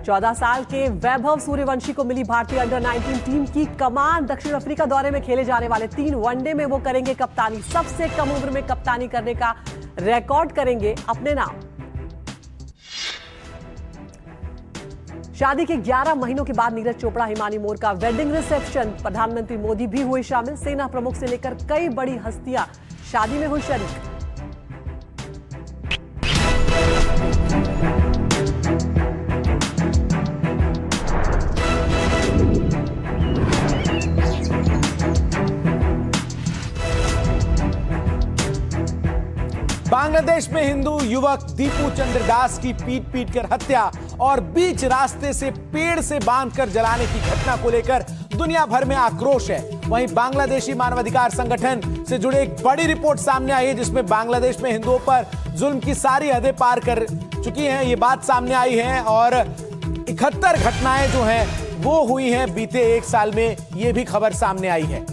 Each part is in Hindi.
14 साल के वैभव सूर्यवंशी को मिली भारतीय अंडर-19 टीम की कमान। दक्षिण अफ्रीका दौरे में खेले जाने वाले 3 वनडे में वो करेंगे कप्तानी। सबसे कम उम्र में कप्तानी करने का रिकॉर्ड करेंगे अपने नाम। शादी के 11 महीनों के बाद नीरज चोपड़ा हिमानी मोर का वेडिंग रिसेप्शन। प्रधानमंत्री मोदी भी हुए शामिल। सेना प्रमुख से लेकर कई बड़ी हस्तियां शादी में हुई शरीक। बांग्लादेश में हिंदू युवक दीपू चंद्र दास की पीट कर हत्या और बीच रास्ते से पेड़ से बांधकर जलाने की घटना को लेकर दुनिया भर में आक्रोश है। वहीं बांग्लादेशी मानवाधिकार संगठन से जुड़े एक बड़ी रिपोर्ट सामने आई है, जिसमें बांग्लादेश में हिंदुओं पर जुल्म की सारी हदें पार कर चुकी हैं, ये बात सामने आई है। और 71 घटनाएं जो हैं वो हुई हैं बीते 1 साल में, ये भी खबर सामने आई है।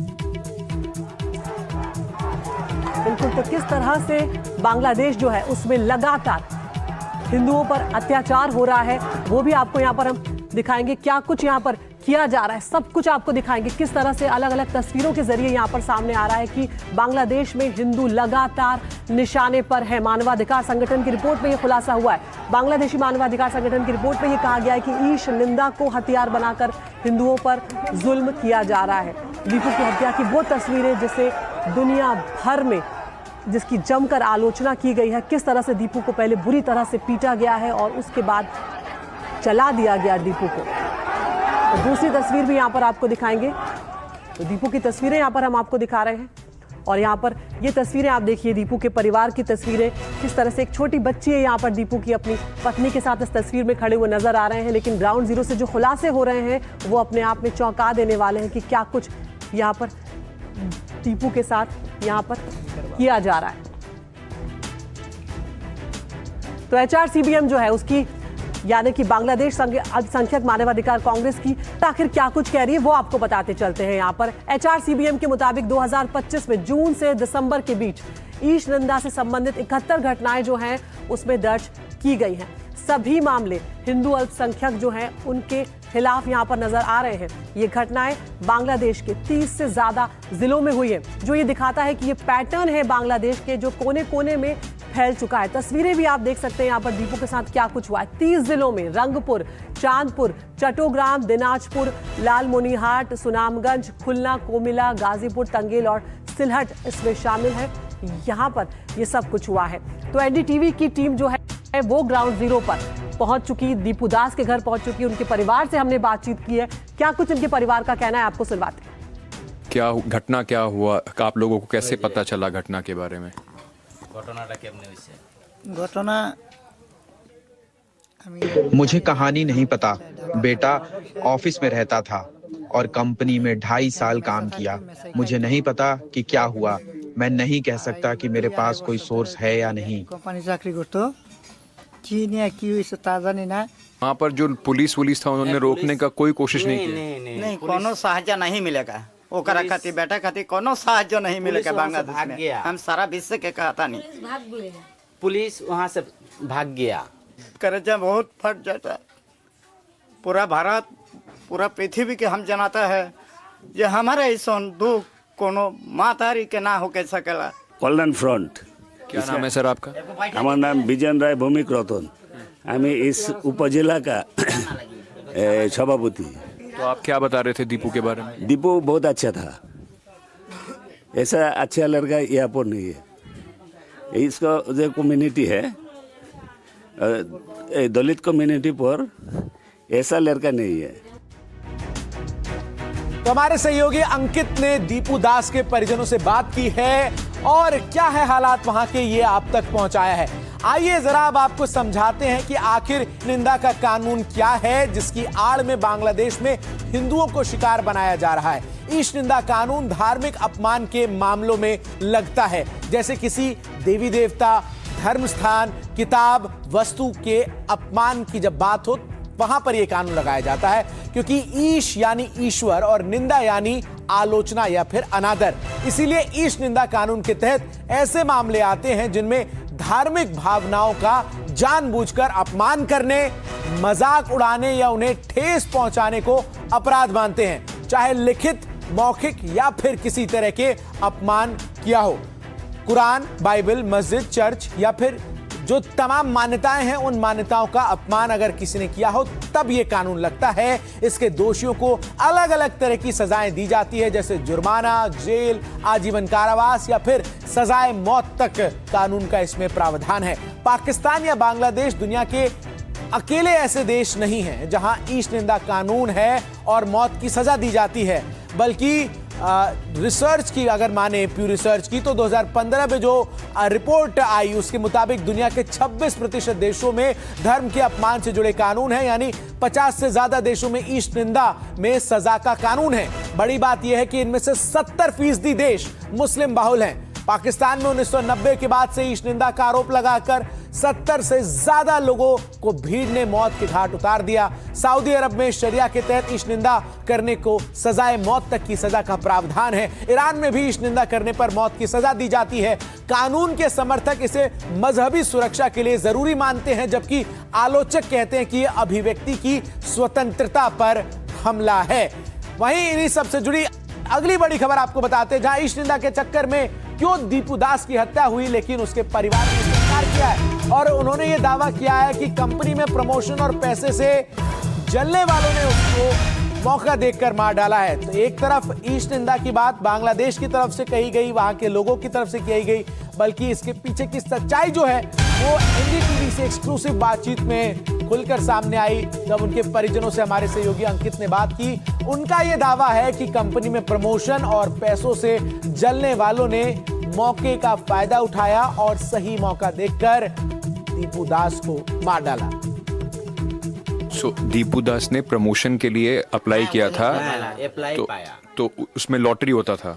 बिल्कुल, तो किस तरह से बांग्लादेश जो है उसमें लगातार हिंदुओं पर अत्याचार हो रहा है वो भी आपको यहाँ पर हम दिखाएंगे। क्या कुछ यहाँ पर किया जा रहा है सब कुछ आपको दिखाएंगे। किस तरह से अलग अलग तस्वीरों के जरिए यहाँ पर सामने आ रहा है कि बांग्लादेश में हिंदू लगातार निशाने पर है। मानवाधिकार संगठन की रिपोर्ट में ये खुलासा हुआ है। बांग्लादेशी मानवाधिकार संगठन की रिपोर्ट में ये कहा गया है कि ईश निंदा को हथियार बनाकर हिंदुओं पर जुल्म किया जा रहा है। दीपू की हत्या की वो तस्वीरें जिसे दुनिया भर में जिसकी जमकर आलोचना की गई है। किस तरह से दीपू को पहले बुरी तरह से पीटा गया है और उसके बाद जला दिया गया दीपू को। तो दूसरी तस्वीर भी यहाँ पर आपको दिखाएंगे। तो दीपू की तस्वीरें यहाँ पर हम आपको दिखा रहे हैं और यहाँ पर ये तस्वीरें आप देखिए दीपू के परिवार की तस्वीरें। किस तरह से एक छोटी बच्ची है यहाँ पर दीपू की अपनी पत्नी के साथ इस तस्वीर में खड़े हुए नजर आ रहे हैं। लेकिन ग्राउंड जीरो से जो खुलासे हो रहे हैं वो अपने आप में चौंका देने वाले हैं कि क्या कुछ यहाँ पर दीपू के साथ यहाँ पर किया जा रहा है। तो एचआरसीबीएम जो है उसकी यानी कि बांग्लादेश अल्पसंख्यक मानवाधिकार कांग्रेस की आखिर क्या कुछ कह रही है वो आपको बताते चलते हैं। यहाँ पर एचआरसीबीएम के मुताबिक 2025 में जून से दिसंबर के बीच ईश निंदा से संबंधित 71 घटनाएं जो हैं उसमें दर्ज की गई हैं। सभी मामले हिंदू अल्पसंख्यक जो हैं उनके खिलाफ यहाँ पर नजर आ रहे हैं। ये घटनाएं बांग्लादेश के 30 से ज्यादा जिलों में हुई है, जो ये दिखाता है कि ये पैटर्न है बांग्लादेश के जो कोने कोने में फैल चुका है। तस्वीरें भी आप देख सकते हैं यहाँ पर दीपू के साथ क्या कुछ हुआ है। 30 जिलों में रंगपुर, चांदपुर, चट्टोग्राम, दिनाजपुर, लालमोनीहाट, सुनामगंज, खुलना, कोमिला, गाजीपुर, तंगेल और सिलहट इसमें शामिल है। यहाँ पर ये सब कुछ हुआ है। तो एनडीटीवी की टीम जो है वो ग्राउंड जीरो पर पहुंच चुकी, दीपू दास के घर पहुंच चुकी। उनके परिवार से हमने बातचीत की है। क्या कुछ उनके परिवार का कहना है आपको सुनवाते हैं। क्या घटना क्या हुआ, आप लोगों को कैसे पता चला घटना के बारे में? घटना मुझे कहानी नहीं पता। बेटा ऑफिस में रहता था और कंपनी में 2.5 साल काम किया। मुझे नहीं पता कि क्या हुआ। मैं नहीं कह सकता कि मेरे पास कोई सोर्स है या नहीं। कंपनी चाकरी करतो वहाँ पर जो पुलिस था उन्होंने रोकने का कोई कोशिश नहीं की? नहीं, कोनो सहायता नहीं मिलेगा। ओकरा खातिर बेटा खातिर कोनो सहायता नहीं मिलेगा बांग्लादेश में। हम सारा विश्व के कहता नहीं, पुलिस वहाँ से भाग गया। कर्जा बहुत फट जाता। पूरा भारत, पूरा पृथ्वी के हम जनाता है जे हमारा ऐसा दुख कोनो मातारी के ना होके सकेला। कल्याण फ्रंट। क्या नाम है सर आपका? हमारा नाम बिजन राय भूमिक रतन। हमें इस उपजिला का सभापति। तो आप क्या बता रहे थे दीपू के बारे में? दीपू बहुत अच्छा था। ऐसा अच्छा लड़का यहाँ पर नहीं है। इसका जो कम्युनिटी है दलित कम्युनिटी पर ऐसा लड़का नहीं है। तो हमारे सहयोगी अंकित ने दीपू दास के परिजनों से बात की है और क्या है हालात वहां के ये आप तक पहुंचाया है। आइए जरा अब आपको समझाते हैं कि आखिर निंदा का कानून क्या है जिसकी आड़ में बांग्लादेश में हिंदुओं को शिकार बनाया जा रहा है। ईश निंदा कानून धार्मिक अपमान के मामलों में लगता है, जैसे किसी देवी देवता, धर्म स्थान, किताब, वस्तु के अपमान की जब बात हो वहां पर यह कानून लगाया जाता है, क्योंकि ईश यानी ईश्वर और निंदा यानी आलोचना या फिर अनादर। इसीलिए ईश निंदा कानून के तहत ऐसे मामले आते हैं जिनमें धार्मिक भावनाओं का जानबूझकर अपमान करने मजाक उड़ाने या उन्हें ठेस पहुंचाने को अपराध मानते हैं, चाहे लिखित, मौखिक या फिर किसी तरह के अपमान किया हो। कुरान, बाइबल, मस्जिद, चर्च या फिर जो तमाम मान्यताएं हैं, उन मान्यताओं का अपमान अगर किसी ने किया हो तब यह कानून लगता है। इसके दोषियों को अलग अलग तरह की सजाएं दी जाती है, जैसे जुर्माना, जेल, आजीवन कारावास या फिर सजाए मौत तक कानून का इसमें प्रावधान है। पाकिस्तान या बांग्लादेश दुनिया के अकेले ऐसे देश नहीं हैं जहां ईश निंदा कानून है और मौत की सजा दी जाती है, बल्कि रिसर्च की अगर माने, प्यू रिसर्च की, तो 2015 में जो रिपोर्ट आई उसके मुताबिक दुनिया के 26% देशों में धर्म के अपमान से जुड़े कानून हैं, यानी 50 से ज्यादा देशों में ईश निंदा में सजा का कानून है। बड़ी बात यह है कि इनमें से 70% देश मुस्लिम बहुल हैं। पाकिस्तान में 1990 के बाद से ईश निंदा का आरोप लगाकर 70 से ज्यादा लोगों को भीड़ ने मौत के घाट उतार दिया। सऊदी अरब में शरिया के तहत ईश निंदा करने को सजाए मौत तक की सजा का प्रावधान है। ईरान में भी ईश निंदा करने पर मौत की सजा दी जाती है। कानून के समर्थक इसे मजहबी सुरक्षा के लिए जरूरी मानते हैं, जबकि आलोचक कहते हैं कि यह अभिव्यक्ति की स्वतंत्रता पर हमला है। वहीं इन्हीं सबसे जुड़ी अगली बड़ी खबर आपको बताते हैं, जहां ईश निंदा के चक्कर में क्यों दीपू दास की हत्या हुई, लेकिन उसके परिवार ने इनकार किया है और उन्होंने ये दावा किया है कि कंपनी में प्रमोशन और पैसे से जलने वालों ने उसको मौका देखकर मार डाला है। तो एक तरफ ईश निंदा की बात बांग्लादेश की तरफ से कही गई, वहां के लोगों की तरफ से कही गई, बल्कि इसके पीछे की सच्चाई जो है वो एनडीटीवी से एक्सक्लूसिव बातचीत में खुलकर सामने आई। जब उनके परिजनों से हमारे सहयोगी अंकित ने बात की, उनका यह दावा है कि कंपनी में प्रमोशन और पैसों से जलने वालों ने मौके का फायदा उठाया और सही मौका देखकर दीपू दास को मार डाला। दीपू दास ने प्रमोशन के लिए अप्लाई किया था, अप्लाई पाया तो उसमें लॉटरी होता था,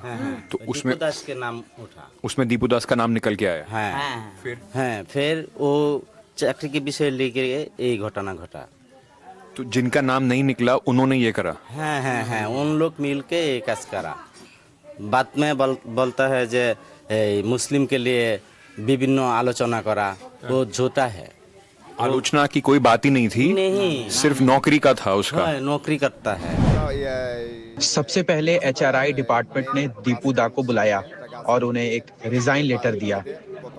तो उसमें दीपू दास के नाम उठा, उसमें दीपू दास का नाम निकल के आया। फिर वो चाकरी के विषय लेके यही घटना घटा। तो जिनका नाम नहीं निकला उन्होंने ये करा। उन लोग मिल के कस करा। बात में बोलता है जे मुस्लिम के लिए विभिन्न आलोचना करा, वो झूठा है। आलोचना की कोई बात ही नहीं थी, नहीं, सिर्फ नौकरी का था उसका। नौकरी करता है। सबसे पहले एचआरआई डिपार्टमेंट ने दीपू दा को बुलाया और उन्हें एक रिजाइन लेटर दिया।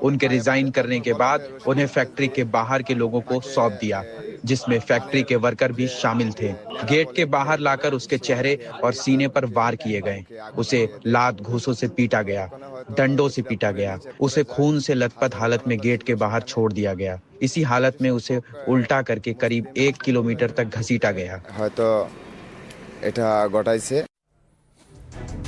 उनके रिजाइन करने के बाद उन्हें फैक्ट्री के बाहर के लोगों को सौंप दिया, जिसमें फैक्ट्री के वर्कर भी शामिल थे। गेट के बाहर लाकर उसके चेहरे और सीने पर वार किए गए। उसे लात घूंसों से पीटा गया, डंडों से पीटा गया। उसे खून से लथपथ हालत में गेट के बाहर छोड़ दिया गया। इसी हालत में उसे उल्टा करके करीब 1 किलोमीटर तक घसीटा गया।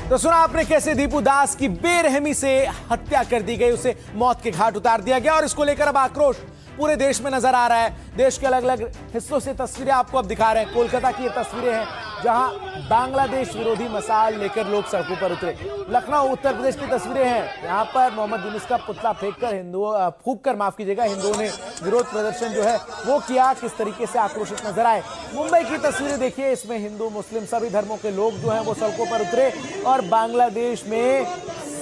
तो सुना आपने कैसे दीपू दास की बेरहमी से हत्या कर दी गई, उसे मौत के घाट उतार दिया गया और इसको लेकर अब आक्रोश पूरे देश में नजर आ रहा है। देश के अलग अलग हिस्सों से तस्वीरें आपको अब दिखा रहे हैं। कोलकाता की ये तस्वीरें हैं जहां बांग्लादेश विरोधी मसाल लेकर लोग सड़कों पर उतरे। लखनऊ उत्तर प्रदेश की तस्वीरें हैं, यहाँ पर मोहम्मद यूनुस का पुतला फूंककर हिंदुओं ने विरोध प्रदर्शन जो है वो किया। किस तरीके से आक्रोशित नजर आए। मुंबई की तस्वीरें देखिए, इसमें हिंदू मुस्लिम सभी धर्मों के लोग जो हैं वो सड़कों पर उतरे और बांग्लादेश में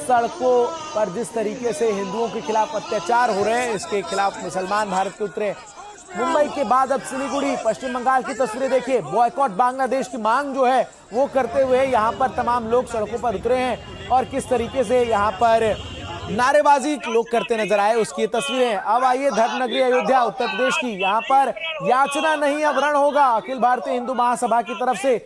सड़कों पर जिस तरीके से हिंदुओं के खिलाफ अत्याचार हो रहे हैं, इसके खिलाफ मुसलमान भारत के उतरे। मुंबई के बाद अब सिलीगुड़ी, पश्चिम बंगाल की तस्वीरें देखिए। बॉयकॉट बांग्लादेश की मांग जो है वो करते हुए यहाँ पर तमाम लोग सड़कों पर उतरे हैं और किस तरीके से यहाँ पर नारेबाजी लोग करते नजर आए, उसकी तस्वीरें। अब आइए धर्मनगरी अयोध्या उत्तर प्रदेश की, यहाँ पर याचना नहीं अब रण होगा। अखिल भारतीय हिंदू महासभा की तरफ से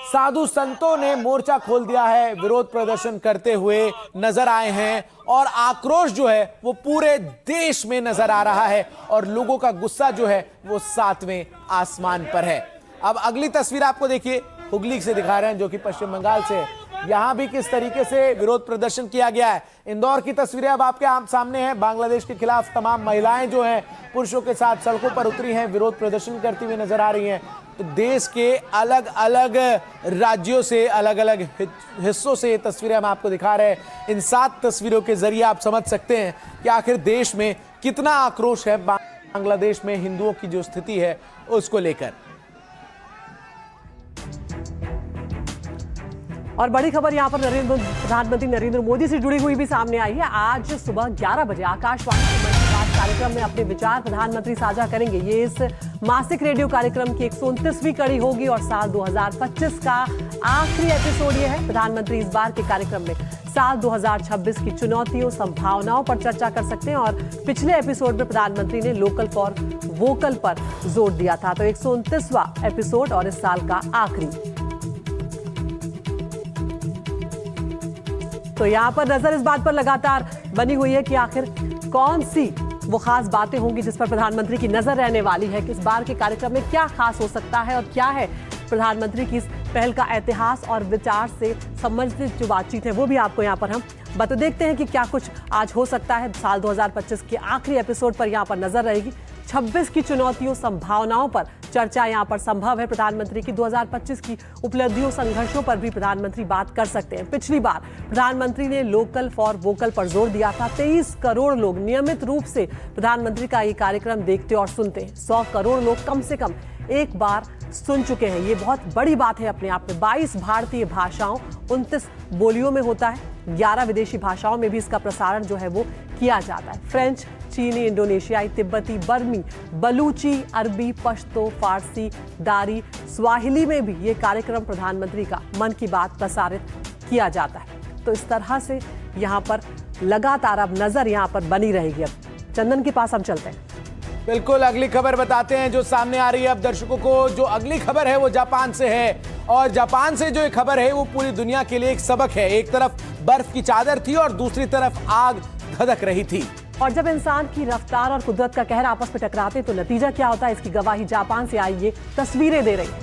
साधु संतों ने मोर्चा खोल दिया है, विरोध प्रदर्शन करते हुए नजर आए हैं और आक्रोश जो है वो पूरे देश में नजर आ रहा है और लोगों का गुस्सा जो है वो 7वें आसमान पर है। अब अगली तस्वीर आपको देखिए, हुगली से दिखा रहे हैं जो कि पश्चिम बंगाल से। यहां भी किस तरीके से विरोध प्रदर्शन किया गया है। इंदौर की तस्वीरें अब आपके सामने हैं। बांग्लादेश के खिलाफ तमाम महिलाएं जो हैं पुरुषों के साथ सड़कों पर उतरी हैं, विरोध प्रदर्शन करती हुई नजर आ रही हैं। तो देश के अलग अलग राज्यों से, अलग अलग हिस्सों से ये तस्वीरें हम आपको दिखा रहे हैं। इन 7 तस्वीरों के जरिए आप समझ सकते हैं कि आखिर देश में कितना आक्रोश है बांग्लादेश में हिंदुओं की जो स्थिति है उसको लेकर। और बड़ी खबर यहां पर प्रधानमंत्री नरेंद्र मोदी से जुड़ी हुई भी सामने आई है। आज सुबह 11 बजे आकाशवाणी के मन की बात कार्यक्रम में अपने विचार प्रधानमंत्री साझा करेंगे। ये इस मासिक रेडियो कार्यक्रम की 129वीं कड़ी होगी और साल 2025 का आखिरी एपिसोड ये है। प्रधानमंत्री इस बार के कार्यक्रम में साल 2026 की चुनौतियों, संभावनाओं पर चर्चा कर सकते हैं और पिछले एपिसोड में प्रधानमंत्री ने लोकल फॉर वोकल पर जोर दिया था। तो 129वां एपिसोड और इस साल का आखिरी। तो यहां पर नजर इस बात पर लगातार बनी हुई है कि आखिर कौन सी वो खास बातें होंगी जिस पर प्रधानमंत्री की नजर रहने वाली है कि इस बार के कार्यक्रम में क्या खास हो सकता है और क्या है प्रधानमंत्री की इस पहल का इतिहास और विचार से संबंधित जो बातचीत है वो भी आपको यहाँ पर हम बता देखते हैं कि क्या कुछ आज हो सकता है। साल 2025 के आखिरी एपिसोड पर यहाँ पर नजर रहेगी। 26 की चुनौतियों, संभावनाओं पर चर्चा यहाँ पर संभव है। प्रधानमंत्री की 2025 की उपलब्धियों, संघर्षों पर भी प्रधानमंत्री बात कर सकते हैं। पिछली बार प्रधानमंत्री ने लोकल फॉर वोकल पर जोर दिया था। 23 करोड़ लोग नियमित रूप से प्रधानमंत्री का ये कार्यक्रम देखते और सुनते हैं। 100 करोड़ लोग कम से कम एक बार सुन चुके हैं। ये बहुत बड़ी बात है अपने आप में। 22 भारतीय भाषाओं, 29 बोलियों में होता है। 11 विदेशी भाषाओं में भी इसका प्रसारण जो है वो किया जाता है। फ्रेंच, चीनी, इंडोनेशियाई, तिब्बती, बर्मी, बलूची, अरबी, पश्तो, फारसी, दारी, स्वाहिली में भी ये कार्यक्रम प्रधानमंत्री का मन की बात प्रसारित किया जाता है। तो इस तरह से यहाँ पर लगातार अब नजर यहाँ पर बनी रहेगी। अब चंदन के पास हम चलते हैं। बिल्कुल, अगली खबर बताते हैं जो सामने आ रही है अब दर्शकों को। जो अगली खबर है वो जापान से है और जापान से जो ये खबर है वो पूरी दुनिया के लिए एक सबक है। एक तरफ बर्फ की चादर थी और दूसरी तरफ आग धधक रही थी। और जब इंसान की रफ्तार और कुदरत का कहर आपस में टकराते तो नतीजा क्या होता है, इसकी गवाही जापान से आई ये तस्वीरें दे रही है।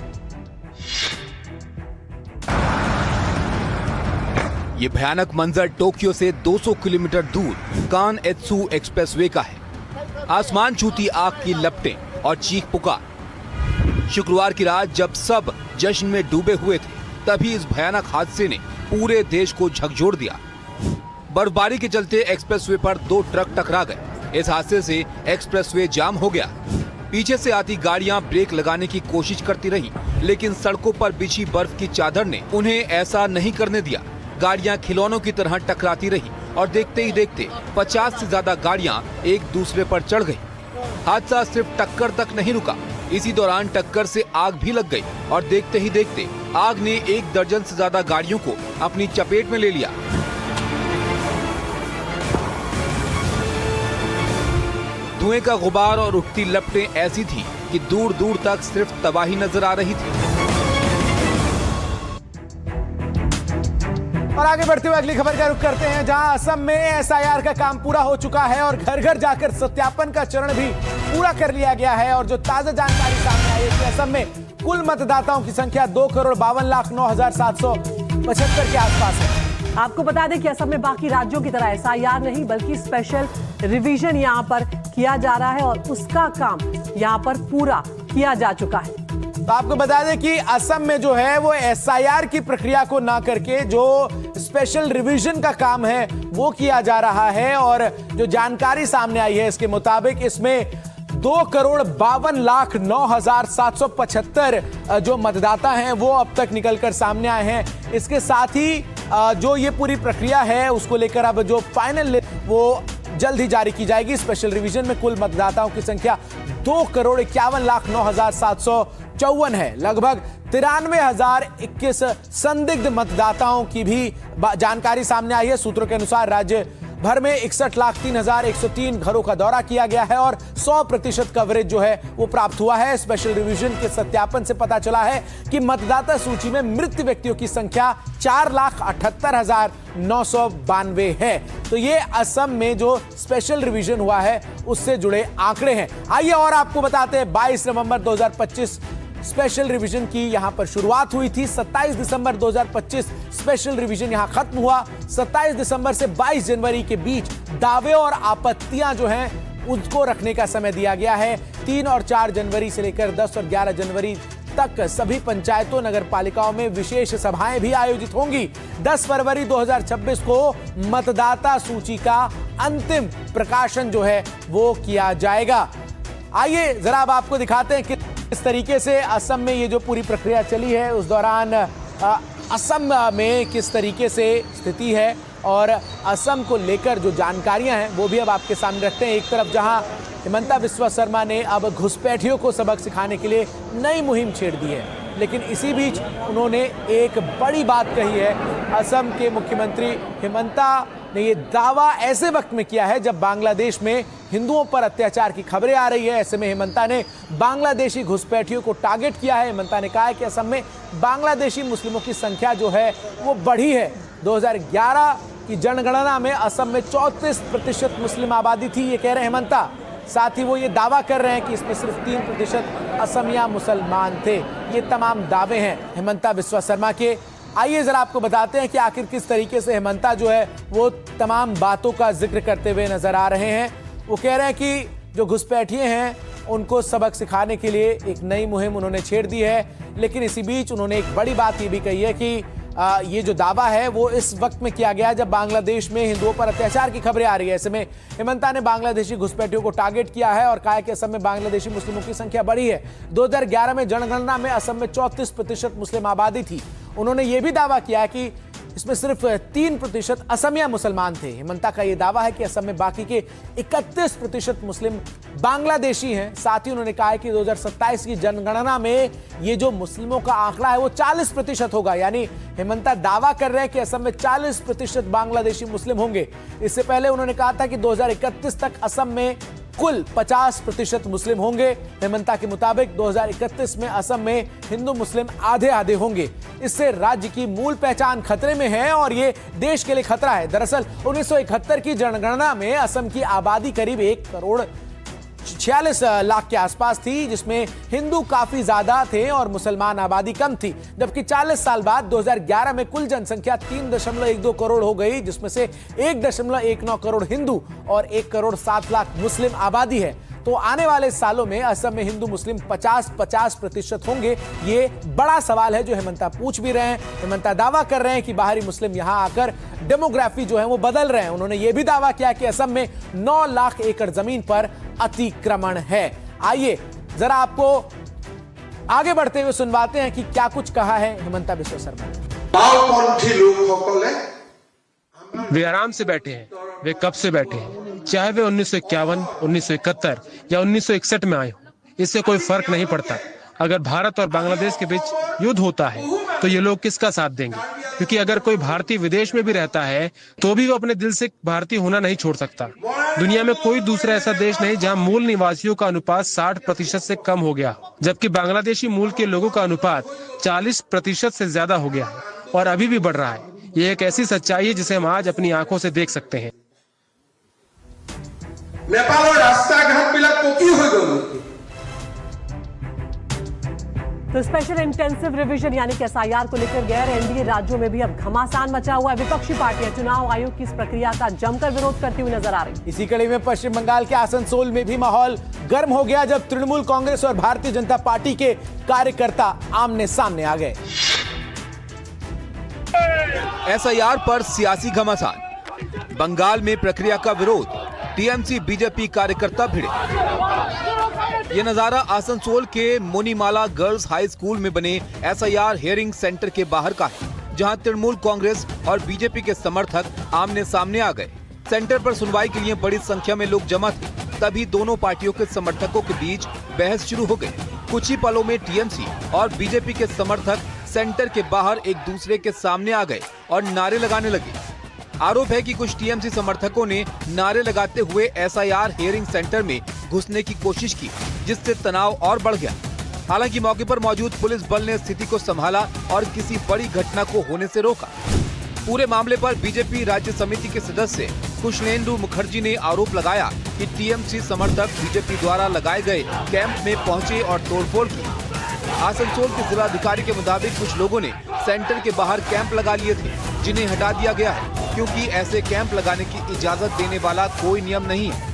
ये भयानक मंजर टोक्यो से 200 किलोमीटर दूर कान एत्सु एक्सप्रेसवे का है। आसमान छूती आग की लपटें और चीख पुकार। शुक्रवार की रात जब सब जश्न में डूबे हुए थे तभी इस भयानक हादसे ने पूरे देश को झकझोर दिया। बर्फबारी के चलते एक्सप्रेसवे पर 2 ट्रक टकरा गए। इस हादसे से एक्सप्रेसवे जाम हो गया। पीछे से आती गाड़ियां ब्रेक लगाने की कोशिश करती रहीं, लेकिन सड़कों पर बिछी बर्फ की चादर ने उन्हें ऐसा नहीं करने दिया। गाड़ियां खिलौनों की तरह टकराती रहीं और देखते ही देखते 50 से ज्यादा गाड़ियां एक दूसरे पर चढ़ गईं। हादसा सिर्फ टक्कर तक नहीं रुका, इसी दौरान टक्कर से आग भी लग गई और देखते ही देखते आग ने 1 दर्जन से ज्यादा गाड़ियों को अपनी चपेट में ले लिया। धुएं का गुबार और उठती लपटें ऐसी थी कि दूर दूर तक सिर्फ तबाही नजर आ रही थी। और आगे बढ़ते हुए अगली खबर का रुख करते हैं जहां असम में एसआईआर का काम पूरा हो चुका है और घर घर जाकर सत्यापन का चरण भी पूरा कर लिया गया है। और जो ताजा जानकारी सामने आई है कि असम में कुल मतदाताओं की संख्या 2,52,09,775 के आसपास है। आपको बता दें कि असम में बाकी राज्यों की तरह एसआईआर नहीं बल्कि स्पेशल रिवीजन यहाँ पर किया जा रहा है और उसका काम यहाँ पर पूरा किया जा चुका है। तो आपको बता दें कि असम में जो है वो एसआईआर की प्रक्रिया को ना करके जो स्पेशल रिवीजन का काम है वो किया जा रहा है। और जो जानकारी सामने आई है इसके मुताबिक इसमें 2,52,09,775 जो मतदाता हैं वो अब तक निकलकर सामने आए हैं। इसके साथ ही जो ये पूरी प्रक्रिया है उसको लेकर अब जो फाइनल लिस्ट वो जल्द ही जारी की जाएगी। स्पेशल रिवीजन में कुल मतदाताओं की संख्या 2,51,09,754 है। लगभग 93,021 संदिग्ध मतदाताओं की भी जानकारी सामने आई है। सूत्रों के अनुसार राज्य भर में 61,03,103 घरों का दौरा किया गया है और 100% कवरेज जो है वो प्राप्त हुआ है। स्पेशल रिवीजन के सत्यापन से पता चला है कि मतदाता सूची में मृत व्यक्तियों की संख्या 4,78,992 है। तो ये असम में जो स्पेशल रिवीजन हुआ है उससे जुड़े आंकड़े हैं। आइए और आपको बताते हैं 22 नवंबर 2025 स्पेशल रिवीजन की यहां पर शुरुआत हुई थी। 27 दिसंबर 2025 स्पेशल रिवीजन यहां खत्म हुआ। 27 दिसंबर से 22 जनवरी के बीच दावे और आपत्तियां जो हैं उनको रखने का समय दिया गया है। 3 और 4 जनवरी से लेकर 10 और 11 जनवरी तक सभी पंचायतों, नगर पालिकाओं में विशेष सभाएं भी आयोजित होंगी। 10 फरवरी 2026 को मतदाता सूची का अंतिम प्रकाशन जो है वो किया जाएगा। आइए जरा अब आपको दिखाते हैं कि इस तरीके से असम में ये जो पूरी प्रक्रिया चली है उस दौरान असम में किस तरीके से स्थिति है और असम को लेकर जो जानकारियां हैं वो भी अब आपके सामने रखते हैं। एक तरफ जहां हिमंता बिस्वा शर्मा ने अब घुसपैठियों को सबक सिखाने के लिए नई मुहिम छेड़ दी है, लेकिन इसी बीच उन्होंने एक बड़ी बात कही है। असम के मुख्यमंत्री हिमंता ने ये दावा ऐसे वक्त में किया है जब बांग्लादेश में हिंदुओं पर अत्याचार की खबरें आ रही है। ऐसे में हिमंता ने बांग्लादेशी घुसपैठियों को टारगेट किया है। हिमंता ने कहा है कि असम में बांग्लादेशी मुस्लिमों की संख्या जो है वो बढ़ी है। 2011 की जनगणना में असम में 34% मुस्लिम आबादी थी, ये कह रहे हैं हिमंता। साथ ही वो ये दावा कर रहे हैं कि इसमें सिर्फ 3% असमिया मुसलमान थे। ये तमाम दावे हैं हिमंता बिस्वा शर्मा के। आइए जरा आपको बताते हैं कि आखिर किस तरीके से हिमंता जो है वो तमाम बातों का जिक्र करते हुए नजर आ रहे हैं। वो कह रहे हैं कि जो घुसपैठिए हैं उनको सबक सिखाने के लिए एक नई मुहिम उन्होंने छेड़ दी है, लेकिन इसी बीच उन्होंने एक बड़ी बात ये भी कही है कि ये जो दावा है वो इस वक्त में किया गया जब बांग्लादेश में हिंदुओं पर अत्याचार की खबरें आ रही है। ऐसे में हिमंता ने बांग्लादेशी घुसपैठियों को टारगेट किया है और कहा है कि असम में बांग्लादेशी मुस्लिमों की संख्या बढ़ी है। 2011 में जनगणना में असम में 34% मुस्लिम आबादी थी। उन्होंने ये भी दावा किया है कि इसमें सिर्फ 3% असमिया मुसलमान थे। हिमंता का यह दावा है कि असम में बाकी के 31% मुस्लिम बांग्लादेशी हैं। साथ ही उन्होंने कहा है कि 2027 की जनगणना में ये जो मुस्लिमों का आंकड़ा है वो 40% होगा। यानी हिमंता दावा कर रहे हैं कि असम में 40% बांग्लादेशी मुस्लिम होंगे। इससे पहले उन्होंने कहा था कि 2031 तक असम में कुल 50% मुस्लिम होंगे। हिमंता के मुताबिक 2031 में असम में हिंदू मुस्लिम आधे आधे होंगे। इससे राज्य की मूल पहचान खतरे में है और ये देश के लिए खतरा है। दरअसल 1971 की जनगणना में असम की आबादी करीब 1,46 लाख के आसपास थी, जिसमें हिंदू काफी ज्यादा थे और मुसलमान आबादी कम थी। जबकि 40 साल बाद 2011 में कुल जनसंख्या 3.12 करोड़ हो गई, जिसमें से 1.19 करोड़ हिंदू और 1,07,00,000 मुस्लिम आबादी है। तो आने वाले सालों में असम में हिंदू मुस्लिम 50% होंगे। ये बड़ा सवाल है जो हिमंता पूछ भी रहे हैं। हिमंता दावा कर रहे हैं कि बाहरी मुस्लिम यहां आकर डेमोग्राफी जो है वो बदल रहे हैं। उन्होंने ये भी दावा किया कि असम में 9 लाख एकड़ जमीन पर अतिक्रमण है। आइए जरा आपको आगे बढ़ते हुए सुनवाते हैं कि क्या कुछ कहा है हिमंता बिस्वा शर्मा ने। वे आराम से बैठे हैं। वे कब से बैठे हैं, चाहे वे 1951, 1971 या 1961 में आए हो, इससे कोई फर्क नहीं पड़ता। अगर भारत और बांग्लादेश के बीच युद्ध होता है तो ये लोग किसका साथ देंगे? क्योंकि अगर कोई भारतीय विदेश में भी रहता है तो भी वो अपने दिल से भारतीय होना नहीं छोड़ सकता। दुनिया में कोई दूसरा ऐसा देश नहीं जहां मूल निवासियों का अनुपात 60% से कम हो गया, जबकि बांग्लादेशी मूल के लोगों का अनुपात 40% से ज्यादा हो गया है और अभी भी बढ़ रहा है। ये एक ऐसी सच्चाई है जिसे हम आज अपनी आंखों से देख सकते हैं। नेपाल रास्ता तो स्पेशल इंटेंसिव रिवीजन यानी कि एसआईआर को लेकर गैर एनडीए राज्यों में भी अब घमासान मचा हुआ है। विपक्षी पार्टियां चुनाव आयोग की इस प्रक्रिया का जमकर विरोध करती हुई नजर आ रही। इसी कड़ी में पश्चिम बंगाल के आसनसोल में भी माहौल गर्म हो गया जब तृणमूल कांग्रेस और भारतीय जनता पार्टी के कार्यकर्ता आमने सामने आ गए। एसआईआर पर सियासी घमासान, बंगाल में प्रक्रिया का विरोध, टीएमसी बीजेपी कार्यकर्ता भिड़े। ये नजारा आसनसोल के मोनीमाला गर्ल्स हाई स्कूल में बने एसआईआर हियरिंग सेंटर के बाहर का है, जहां तृणमूल कांग्रेस और बीजेपी के समर्थक आमने सामने आ गए। सेंटर पर सुनवाई के लिए बड़ी संख्या में लोग जमा थे। तभी दोनों पार्टियों के समर्थकों के बीच बहस शुरू हो गई। कुछ ही पलों में टीएमसी और बीजेपी के समर्थक सेंटर के बाहर एक दूसरे के सामने आ गए और नारे लगाने लगे। आरोप है कि कुछ टीएमसी समर्थकों ने नारे लगाते हुए एसआईआर हियरिंग सेंटर में घुसने की कोशिश की, जिससे तनाव और बढ़ गया। हालांकि मौके पर मौजूद पुलिस बल ने स्थिति को संभाला और किसी बड़ी घटना को होने से रोका। पूरे मामले पर बीजेपी राज्य समिति के सदस्य कृष्णेंदु मुखर्जी ने आरोप लगाया कि टीएमसी समर्थक बीजेपी द्वारा लगाए गए कैंप में पहुंचे और तोड़फोड़ की। आसनसोल के जिलाधिकारी के मुताबिक कुछ लोगों ने सेंटर के बाहर कैंप लगा लिए थे, जिन्हें हटा दिया गया है क्योंकि ऐसे कैंप लगाने की इजाजत देने वाला कोई नियम नहीं है।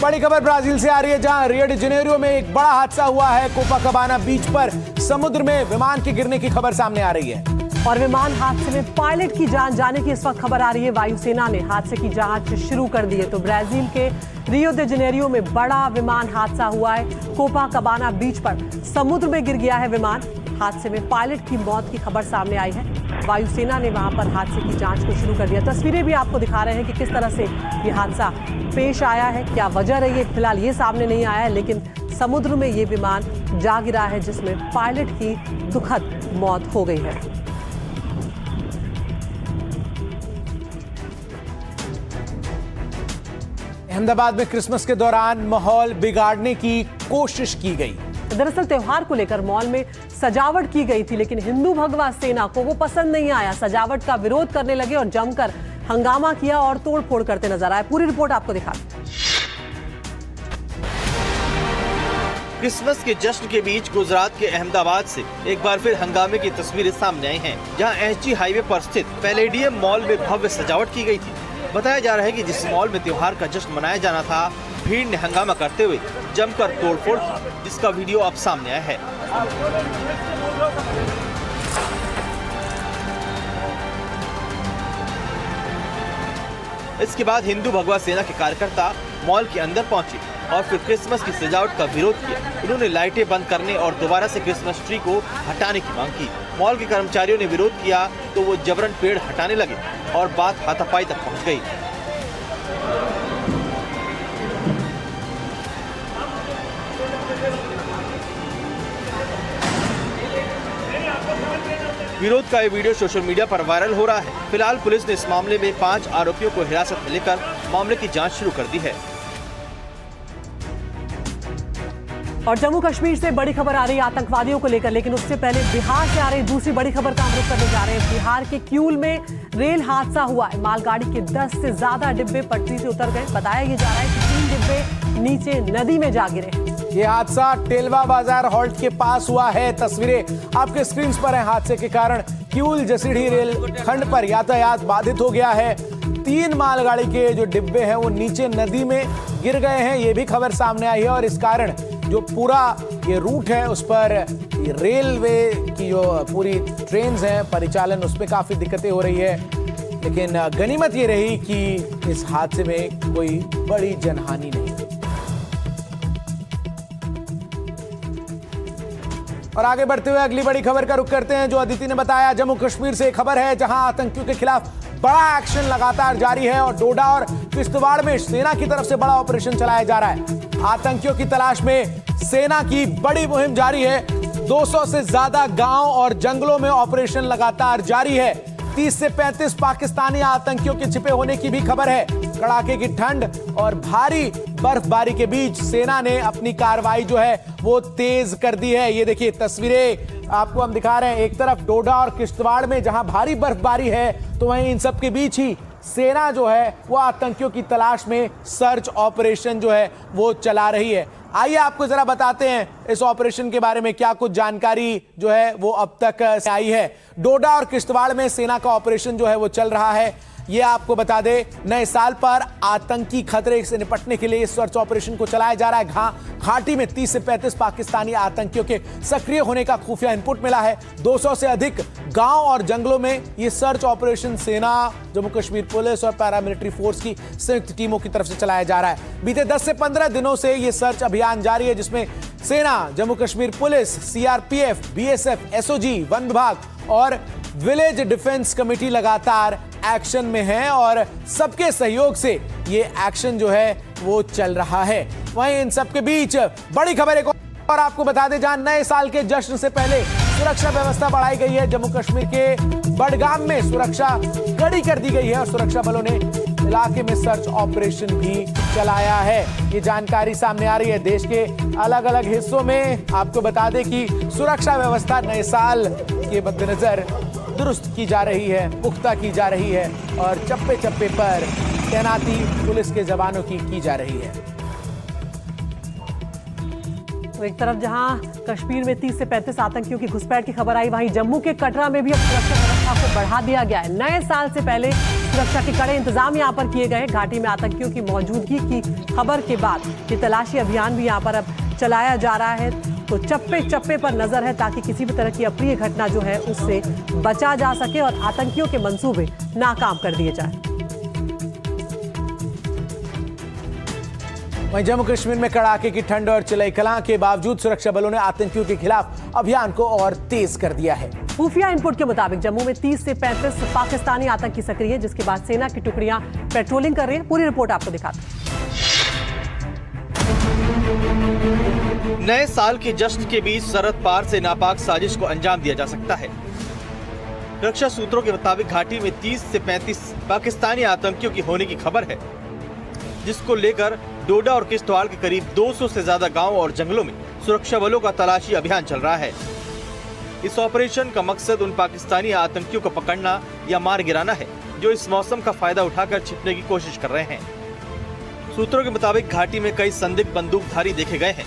बड़ी खबर ब्राजील से आ रही है, जहां रियो डी जेनेरियो में एक बड़ा हादसा हुआ है। कोपाकाबाना बीच पर समुद्र में विमान के गिरने की खबर सामने आ रही है और विमान हादसे में पायलट की जान जाने की इस वक्त खबर आ रही है। वायुसेना ने हादसे की जांच शुरू कर दी है। तो ब्राजील के रियो डी जेनेरियो में बड़ा विमान हादसा हुआ है। कोपाकाबाना बीच पर समुद्र में गिर गया है विमान। हादसे में पायलट की मौत की खबर सामने आई है। वायुसेना ने वहां पर हादसे की जांच को शुरू कर दिया। तस्वीरें भी आपको दिखा रहे हैं कि किस तरह से ये हादसा पेश आया है, क्या वजह रही है, फिलहाल ये सामने नहीं आया है, लेकिन समुद्र में ये विमान जा गिरा है जिसमें पायलट की दुखद मौत हो गई है। अहमदाबाद में क्रिसमस के दौरान माहौल बिगाड़ने की कोशिश की गई। दरअसल त्योहार को लेकर मॉल में सजावट की गई थी, लेकिन हिंदू भगवा सेना को वो पसंद नहीं आया। सजावट का विरोध करने लगे और जमकर हंगामा किया और तोड़फोड़ करते नजर आए। पूरी रिपोर्ट आपको दिखाते हैं। क्रिसमस के जश्न के बीच गुजरात के अहमदाबाद से एक बार फिर हंगामे की तस्वीरें सामने आई हैं, जहां एसजी हाईवे पर स्थित पैलेडियम मॉल में भव्य सजावट की गई थी। बताया जा रहा है कि जिस मॉल में त्योहार का जश्न मनाया जाना था, भीड़ ने हंगामा करते हुए जमकर तोड़फोड़ की, जिसका वीडियो अब सामने आया है। इसके बाद हिंदू भगवा सेना के कार्यकर्ता मॉल के अंदर पहुंचे और फिर क्रिसमस की सजावट का विरोध किया। उन्होंने लाइटें बंद करने और दोबारा से क्रिसमस ट्री को हटाने की मांग की। मॉल के कर्मचारियों ने विरोध किया तो वो जबरन पेड़ हटाने लगे और बात हाथापाई तक पहुंच गई। विरोध का ये वीडियो सोशल मीडिया पर वायरल हो रहा है। फिलहाल पुलिस ने इस मामले में 5 आरोपियों को हिरासत में लेकर मामले की जांच शुरू कर दी है। और जम्मू कश्मीर से बड़ी खबर आ रही है आतंकवादियों को लेकर, लेकिन उससे पहले बिहार से आ रही दूसरी बड़ी खबर का हम रुख करने जा रहे हैं। बिहार के किऊल में रेल हादसा हुआ है। मालगाड़ी के 10 से ज्यादा डिब्बे पटरी से उतर गए। बताया ये जा रहा है कि 3 डिब्बे नीचे नदी में जा गिरे। ये हादसा टेलवा बाजार हॉल्ट के पास हुआ है। तस्वीरें आपके स्क्रीन पर हैं। हादसे के कारण किऊल जसीढ़ी रेल खंड पर यातायात बाधित हो गया है। 3 मालगाड़ी के जो डिब्बे हैं वो नीचे नदी में गिर गए हैं, ये भी खबर सामने आई है। और इस कारण जो पूरा ये रूट है उस पर रेलवे की जो पूरी ट्रेन हैं परिचालन उसमें काफी दिक्कतें हो रही है। लेकिन गनीमत ये रही कि इस हादसे में कोई बड़ी जनहानि नहीं। और आगे बढ़ते हुए अगली बड़ी खबर का रुख करते हैं। जो अदिति ने बताया, जम्मू कश्मीर से खबर है जहां आतंकियों के खिलाफ बड़ा एक्शन लगातार जारी है और डोडा और किश्तवाड़ में सेना की तरफ से बड़ा ऑपरेशन चलाया जा रहा है। आतंकियों की तलाश में सेना की बड़ी मुहिम जारी है। 200 से ज्यादा गांव और जंगलों में ऑपरेशन लगातार जारी है। 30 से 35 पाकिस्तानी आतंकियों के छिपे होने की भी खबर है। कड़ाके की ठंड और भारी बर्फबारी के बीच सेना ने अपनी कार्रवाई जो है वो तेज कर दी है। ये देखिए तस्वीरें आपको हम दिखा रहे हैं। एक तरफ डोडा और किश्तवाड़ में जहां भारी बर्फबारी है, तो वहीं इन सब के बीच ही सेना जो है वो आतंकियों की तलाश में सर्च ऑपरेशन जो है वो चला रही है। आइए आपको जरा बताते हैं इस ऑपरेशन के बारे में क्या कुछ जानकारी जो है वो अब तक आई है। डोडा और किश्तवाड़ में सेना का ऑपरेशन जो है वो चल रहा है। ये आपको बता दे, नए साल पर आतंकी खतरे से निपटने के लिए इस सर्च ऑपरेशन को चलाया जा रहा है। घाटी में 30 से 35 पाकिस्तानी आतंकियों के सक्रिय होने का खुफिया इनपुट मिला है। 200 से अधिक गांव और जंगलों में ये सर्च ऑपरेशन सेना, जम्मू कश्मीर पुलिस और पैरामिलिट्री फोर्स की संयुक्त टीमों की तरफ से चलाया जा रहा है। बीते 10 से 15 दिनों से ये सर्च अभियान जारी है, जिसमें सेना, Jammu Kashmir police, CRPF, BSF, SOG, one विभाग और विलेज डिफेंस कमेटी लगातार एक्शन में है और सबके सहयोग से ये एक्शन जो है वो चल रहा है। वहीं इन सबके बीच बड़ी खबर एक और आपको बता दें, जहां नए साल के जश्न से पहले सुरक्षा व्यवस्था बढ़ाई गई है। जम्मू कश्मीर के बडगाम में सुरक्षा कड़ी कर दी गई है और सुरक्षा बलों ने इलाके में सर्च ऑपरेशन भी चलाया है। ये जानकारी सामने आ रही है। देश के अलग अलग हिस्सों में आपको बता दें कि सुरक्षा व्यवस्था नए साल के मद्देनजर दुरुस्त की जा रही है, पुख्ता की जा रही है और चप्पे चप्पे पर तैनाती पुलिस के जवानों की जा रही है। तो एक तरफ जहां कश्मीर में 30 से 35 आतंकियों की घुसपैठ की खबर आई, वहीं जम्मू के कटरा में भी अब सुरक्षा व्यवस्था को बढ़ा दिया गया है। नए साल से पहले सुरक्षा के कड़े इंतजाम यहां पर किए गए। घाटी में आतंकियों की मौजूदगी की खबर के बाद ये तलाशी अभियान भी यहां पर अब चलाया जा रहा है। तो चप्पे चप्पे पर नजर है ताकि किसी भी तरह की अप्रिय घटना जो है उससे बचा जा सके और आतंकियों के मंसूबे नाकाम कर दिए जाए। वहीं जम्मू कश्मीर में कड़ाके की ठंड और चिल्लाई कलां के बावजूद सुरक्षा बलों ने आतंकियों के खिलाफ अभियान को और तेज कर दिया है। खुफिया इनपुट के मुताबिक जम्मू में 30 से 35 पाकिस्तानी आतंकी सक्रिय हैं, जिसके बाद सेना की टुकड़ियां पेट्रोलिंग कर रही हैं। पूरी रिपोर्ट आपको दिखाते हैं। नए साल के जश्न के बीच सरहद पार से नापाक साजिश को अंजाम दिया जा सकता है। रक्षा सूत्रों के मुताबिक घाटी में 30 से 35 पाकिस्तानी आतंकियों की होने की खबर है, जिसको लेकर डोडा और किश्तवाड़ के करीब 200 से ज्यादा गांव और जंगलों में सुरक्षा बलों का तलाशी अभियान चल रहा है। इस ऑपरेशन का मकसद उन पाकिस्तानी आतंकियों को पकड़ना या मार गिराना है जो इस मौसम का फायदा उठाकर छिपने की कोशिश कर रहे हैं। सूत्रों के मुताबिक घाटी में कई संदिग्ध बंदूकधारी देखे गए हैं।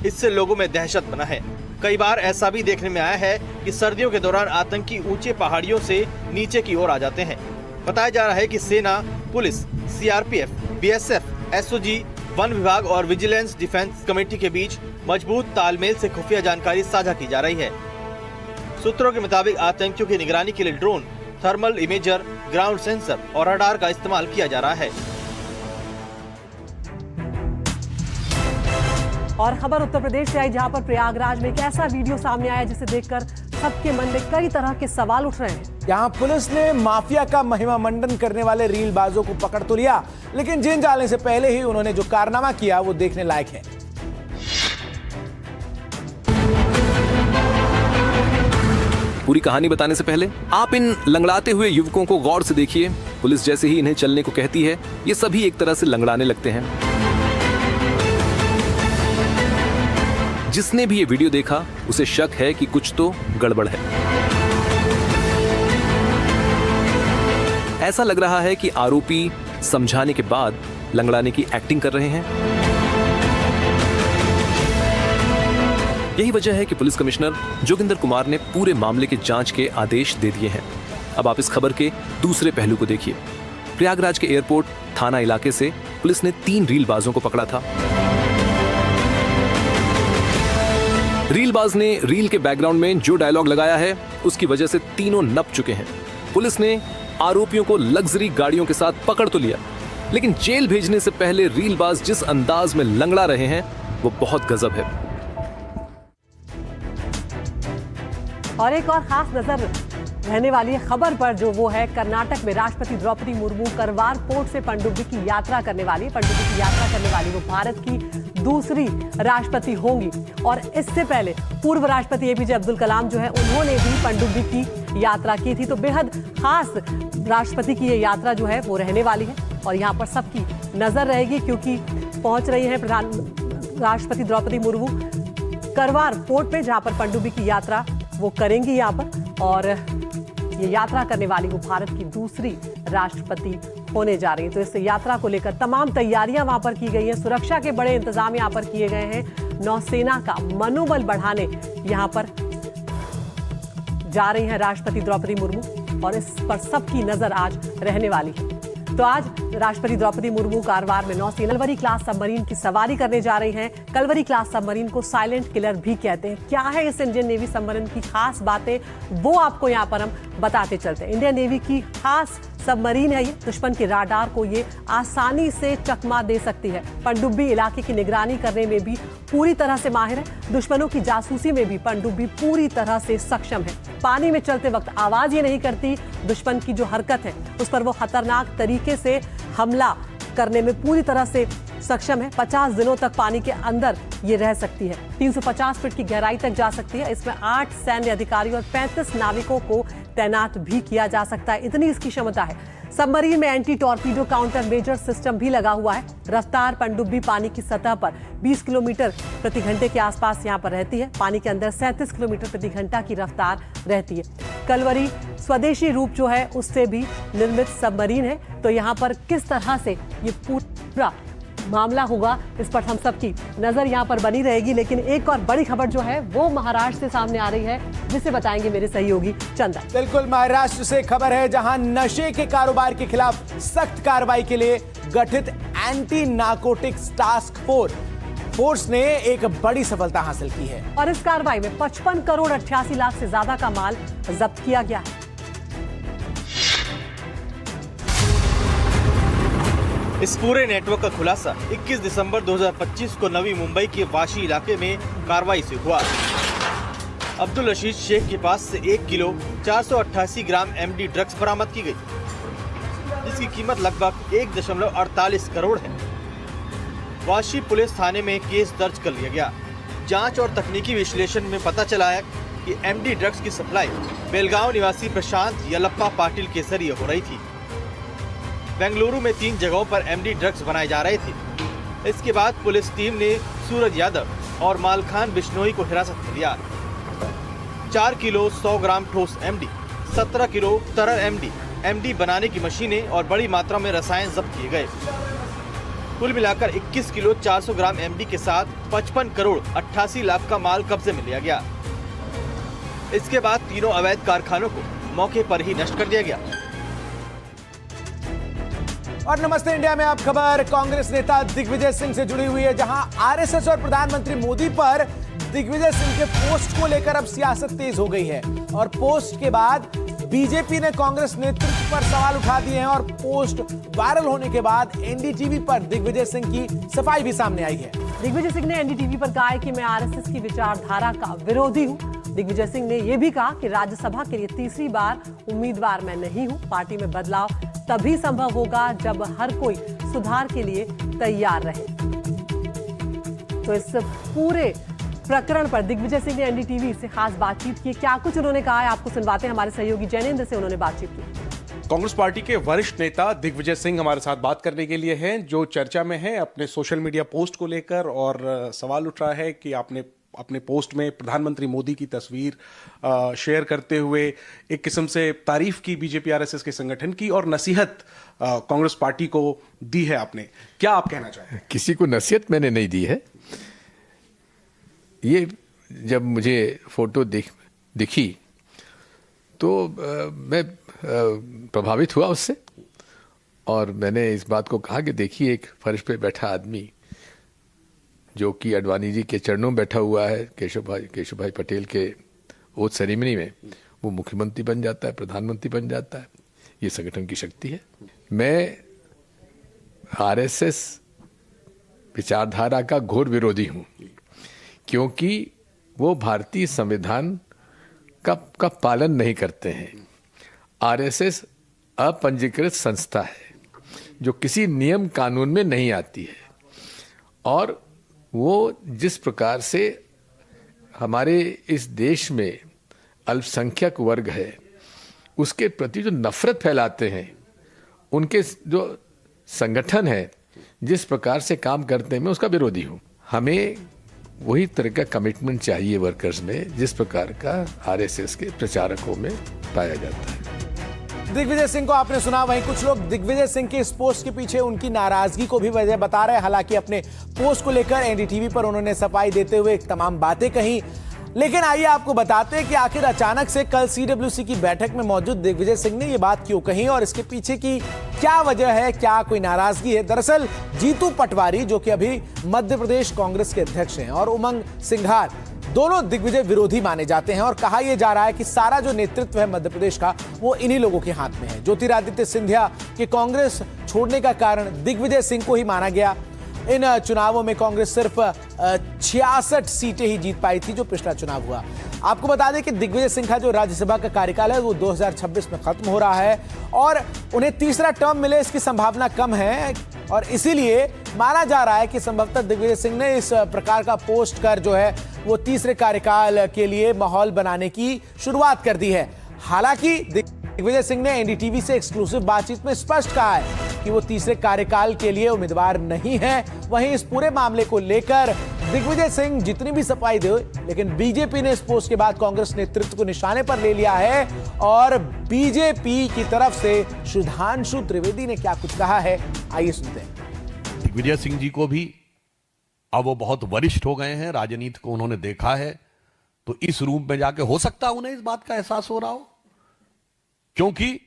इससे लोगों में दहशत बना है। कई बार ऐसा भी देखने में आया है कि सर्दियों के दौरान आतंकी ऊंचे पहाड़ियों से नीचे की ओर आ जाते हैं। बताया जा रहा है कि सेना, police, CRPF, BSF, SOG, one विभाग और विजिलेंस डिफेंस कमेटी के बीच मजबूत तालमेल से खुफिया जानकारी साझा की जा रही है। सूत्रों के मुताबिक आतंकियों की निगरानी के लिए drone, thermal imager, ground sensor और रडार का इस्तेमाल किया जा रहा है। और खबर उत्तर प्रदेश से आई, जहां पर प्रयागराज में एक ऐसा वीडियो सामने आया जिसे देखकर सबके मन में कई तरह के सवाल उठ रहे हैं। यहाँ पुलिस ने माफिया का महिमा मंडन करने वाले रीलबाजों को पकड़ तो लिया, लेकिन जेल जाने से पहले ही उन्होंने जो कारनामा किया वो देखने लायक है। पूरी कहानी बताने से पहले आप इन लंगड़ाते हुए युवकों को गौर से देखिए। पुलिस जैसे ही इन्हें चलने को कहती है, ये सभी एक तरह से लंगड़ाने लगते हैं। जिसने भी ये वीडियो देखा उसे शक है कि कुछ तो गड़बड़ है। ऐसा लग रहा है कि आरोपी समझाने के बाद लंगड़ाने की एक्टिंग कर रहे हैं। यही वजह है कि पुलिस कमिश्नर जोगिंदर कुमार ने पूरे मामले के जांच के आदेश दे दिए हैं। अब आप इस खबर के दूसरे पहलू को देखिए। प्रयागराज के एयरपोर्ट थाना इलाके से पुलिस ने 3 रीलबाजों को पकड़ा था। रीलबाज ने रील के बैकग्राउंड में जो डायलॉग लगाया है उसकी वजह से तीनों नप चुके हैं। पुलिस ने आरोपियों को लग्जरी गाड़ियों के साथ पकड़ तो लिया, लेकिन जेल भेजने से पहले रीलबाज जिस अंदाज में लंगड़ा रहे हैं वो बहुत गजब है। और एक और खास नजर रहने वाली है खबर पर, जो वो है कर्नाटक में राष्ट्रपति द्रौपदी मुर्मू करवार पोर्ट से पनडुब्बी की यात्रा करने वाली है। पनडुब्बी की यात्रा करने वाली वो भारत की दूसरी राष्ट्रपति होंगी। और इससे पहले पूर्व राष्ट्रपति एपीजे अब्दुल कलाम जो है, उन्होंने भी पनडुब्बी की यात्रा की थी। तो बेहद खास राष्ट्रपति की ये यात्रा जो है वो रहने वाली है और यहाँ पर सबकी नजर रहेगी, क्योंकि पहुंच रही है राष्ट्रपति द्रौपदी मुर्मू करवार पोर्ट पे, जहाँ पर पनडुब्बी की यात्रा वो करेंगी यहाँ पर। और ये यात्रा करने वाली वो भारत की दूसरी राष्ट्रपति होने जा रही है। तो इस यात्रा को लेकर तमाम तैयारियां वहां पर की गई हैं। सुरक्षा के बड़े इंतजाम यहां पर किए गए हैं। नौसेना का मनोबल बढ़ाने यहां पर जा रही हैं राष्ट्रपति द्रौपदी मुर्मू और इस पर सबकी नजर आज रहने वाली है। तो आज राष्ट्रपति द्रौपदी मुर्मू कारवार में नौसेना कलवरी क्लास सबमरीन की सवारी करने जा रही हैं। कलवरी क्लास सबमरीन को साइलेंट किलर भी कहते हैं। क्या है इस इंडियन नेवी सबमरीन की खास बातें, वो आपको यहाँ पर हम बताते चलते हैं। इंडियन नेवी की खास सबमरीन है ये। दुश्मन के राडार को ये आसानी से चकमा दे सकती है। पनडुब्बी इलाके की निगरानी करने में भी पूरी तरह से माहिर है। दुश्मनों की जासूसी में भी पनडुब्बी पूरी तरह से सक्षम है। पानी में चलते वक्त आवाज ये नहीं करती। दुश्मन की जो हरकत है उस पर वो खतरनाक तरीके से हमला करने में पूरी तरह से सक्षम है। 50 दिनों तक पानी के अंदर ये रह सकती है। 350 फीट की गहराई तक जा सकती है। इसमें 8 सैन्य अधिकारी और 35 नाविकों को तैनात भी किया जा सकता है, इतनी इसकी क्षमता है। सबमरीन में anti torpedo counter measure system भी लगा हुआ है। रफ्तार पनडुब्बी पानी की सतह पर 20 किलोमीटर प्रति घंटे के आसपास यहाँ पर रहती है। पानी के अंदर 37 किलोमीटर प्रति घंटा की रफ्तार रहती है। कलवरी स्वदेशी रूप जो है उससे भी निर्मित सबमरीन है। तो यहाँ पर किस तरह से ये पूरा मामला होगा, इस पर हम सबकी नजर यहाँ पर बनी रहेगी। लेकिन एक और बड़ी खबर जो है वो महाराष्ट्र से सामने आ रही है, जिसे बताएंगे मेरे सहयोगी चंदन। बिल्कुल, महाराष्ट्र से खबर है, जहां नशे के कारोबार के खिलाफ सख्त कार्रवाई के लिए गठित एंटी नार्कोटिक्स टास्क फोर्स ने एक बड़ी सफलता हासिल की है। और इस कार्रवाई में 55 करोड़ 88 लाख से ज्यादा का माल जब्त किया गया है। इस पूरे नेटवर्क का खुलासा 21 दिसंबर 2025 को नवी मुंबई के वाशी इलाके में कार्रवाई से हुआ। अब्दुल रशीद शेख के पास से 1 किलो 488 ग्राम एमडी ड्रग्स बरामद की गई, जिसकी कीमत लगभग 1.48 करोड़ है। वाशी पुलिस थाने में केस दर्ज कर लिया गया। जांच और तकनीकी विश्लेषण में पता चला है कि एमडी ड्रग्स की सप्लाई बेलगांव निवासी प्रशांत यलप्पा पाटिल के जरिए हो रही थी। बेंगलुरु में 3 जगहों पर एमडी ड्रग्स बनाए जा रहे थे। इसके बाद पुलिस टीम ने सूरज यादव और मालखान बिश्नोई को हिरासत में लिया। 4 किलो 100 ग्राम ठोस एमडी, 17 किलो तरल एमडी बनाने की मशीनें और बड़ी मात्रा में रसायन जब्त किए गए। कुल मिलाकर 21 किलो 400 ग्राम एमडी के साथ 55 करोड़ 88 लाख का माल कब्जे में लिया गया। इसके बाद तीनों अवैध कारखानों को मौके पर ही नष्ट कर दिया गया। और नमस्ते इंडिया में आप खबर कांग्रेस नेता दिग्विजय सिंह से जुड़ी हुई है, जहां आरएसएस और प्रधानमंत्री मोदी पर दिग्विजय सिंह के पोस्ट को लेकर अब सियासत तेज हो गई है। और पोस्ट के बाद बीजेपी ने कांग्रेस नेतृत्व पर सवाल उठा दिए हैं और पोस्ट वायरल होने के बाद एनडीटीवी पर दिग्विजय सिंह की सफाई भी सामने आई है। दिग्विजय सिंह ने एनडीटीवी पर कहा है कि मैं आरएसएस की विचारधारा का विरोधी हूं। दिग्विजय सिंह ने यह भी कहा कि राज्यसभा के लिए तीसरी बार उम्मीदवार मैं नहीं हूं। पार्टी में बदलाव तभी संभव होगा जब हर कोई सुधार के लिए तैयार रहे। तो इस पूरे प्रकरण पर दिग्विजय सिंह ने एनडीटीवी से खास बातचीत की। क्या कुछ उन्होंने कहा है आपको सुनवाते हैं। हमारे सहयोगी जैनेंद्र से उन्होंने बातचीत की। कांग्रेस पार्टी के वरिष्ठ नेता दिग्विजय सिंह हमारे साथ बात करने के लिए हैं, जो चर्चा में है अपने सोशल मीडिया पोस्ट को लेकर। और सवाल उठ रहा है कि आपने अपने पोस्ट में प्रधानमंत्री मोदी की तस्वीर शेयर करते हुए एक किस्म से तारीफ की बीजेपी आरएसएस के संगठन की और नसीहत कांग्रेस पार्टी को दी है आपने। क्या आप कहना चाहते हैं? किसी को नसीहत मैंने नहीं दी है। ये जब मुझे फोटो दिखी तो मैं प्रभावित हुआ उससे, और मैंने इस बात को कहा कि देखिए एक फर्श पे बैठा आदमी जो कि अडवाणी जी के चरणों में बैठा हुआ है, केशव भाई पटेल के ओथ सेरेमनी में, वो मुख्यमंत्री बन जाता है, प्रधानमंत्री बन जाता है। ये संगठन की शक्ति है। मैं आरएसएस विचारधारा का घोर विरोधी हूँ, क्योंकि वो भारतीय संविधान का पालन नहीं करते हैं। आरएसएस अपंजीकृत संस्था है जो किसी नियम कानून में नहीं आती है, और वो जिस प्रकार से हमारे इस देश में अल्पसंख्यक वर्ग है उसके प्रति जो नफरत फैलाते हैं, उनके जो संगठन है जिस प्रकार से काम करते हैं, मैं उसका विरोधी हूँ। हमें वही तरह का कमिटमेंट चाहिए वर्कर्स में जिस प्रकार का आरएसएस के प्रचारकों में पाया जाता है। दिग्विजय सिंह को आपने सुना। वहीं कुछ लोग दिग्विजय सिंह के इस पोस्ट के पीछे उनकी नाराजगी को भी वजह बता रहे हैं। हालांकि अपने पोस्ट को लेकर एनडीटीवी पर उन्होंने सफाई देते हुए तमाम बातें कही। लेकिन आइए आपको बताते हैं कि आखिर अचानक से कल सीडब्ल्यूसी की बैठक में मौजूद दिग्विजय सिंह ने ये बात क्यों कही और इसके पीछे की क्या वजह है, क्या कोई नाराजगी है। दरअसल जीतू पटवारी, जो कि अभी मध्य प्रदेश कांग्रेस के अध्यक्ष हैं, और उमंग सिंघार दोनों दिग्विजय विरोधी माने जाते हैं। और कहा यह जा रहा है कि सारा जो नेतृत्व है मध्य प्रदेश का, वो इन्हीं लोगों के हाथ में है। ज्योतिरादित्य सिंधिया के कांग्रेस छोड़ने का कारण दिग्विजय सिंह को ही माना गया। इन चुनावों में कांग्रेस सिर्फ 66 सीटें ही जीत पाई थी जो पिछला चुनाव हुआ। आपको बता दें कि दिग्विजय सिंह का जो राज्यसभा का कार्यकाल है वो 2026 में खत्म हो रहा है और उन्हें तीसरा टर्म मिले इसकी संभावना कम है, और इसीलिए माना जा रहा है कि संभवतः दिग्विजय सिंह ने इस प्रकार का पोस्ट कर जो है वो तीसरे कार्यकाल के लिए माहौल बनाने की शुरुआत कर दी है। हालांकि दिग्विजय सिंह ने एनडीटीवी से एक्सक्लूसिव बातचीत में स्पष्ट कहा है कि वो तीसरे कार्यकाल के लिए उम्मीदवार नहीं है। वहीं इस पूरे मामले को लेकर दिग्विजय सिंह जितनी भी सफाई दे, लेकिन बीजेपी ने इस पोस्ट के बाद कांग्रेस नेतृत्व को निशाने पर ले लिया है। और बीजेपी की तरफ से सुधांशु त्रिवेदी ने क्या कुछ कहा है, आइए सुनते हैं। दिग्विजय सिंह जी को भी अब वो बहुत वरिष्ठ हो गए हैं, राजनीति को उन्होंने देखा है, तो इस रूप में जाके हो सकता है उन्हें इस बात का एहसास हो रहा हो, क्योंकि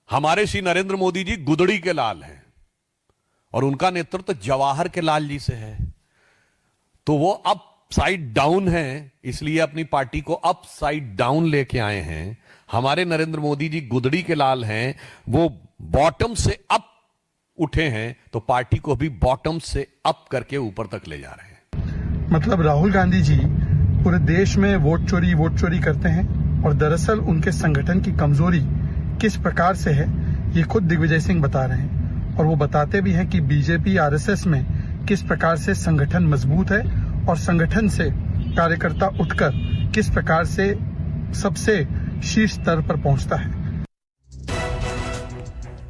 हमारे श्री नरेंद्र मोदी जी गुदड़ी के लाल हैं और उनका नेतृत्व जवाहर के लाल जी से है, तो वो अप साइड डाउन है, इसलिए अपनी पार्टी को अप साइड डाउन लेके आए हैं। हमारे नरेंद्र मोदी जी गुदड़ी के लाल हैं, वो बॉटम से अप उठे हैं तो पार्टी को भी बॉटम से अप करके ऊपर तक ले जा रहे हैं। मतलब राहुल गांधी जी पूरे देश में वोट चोरी करते हैं और दरअसल उनके संगठन की कमजोरी किस प्रकार से है ये खुद दिग्विजय सिंह बता रहे हैं और वो बताते भी हैं कि बीजेपी आरएसएस में किस प्रकार से संगठन मजबूत है और संगठन से कार्यकर्ता उठकर किस प्रकार से सबसे शीर्ष स्तर पर पहुंचता है।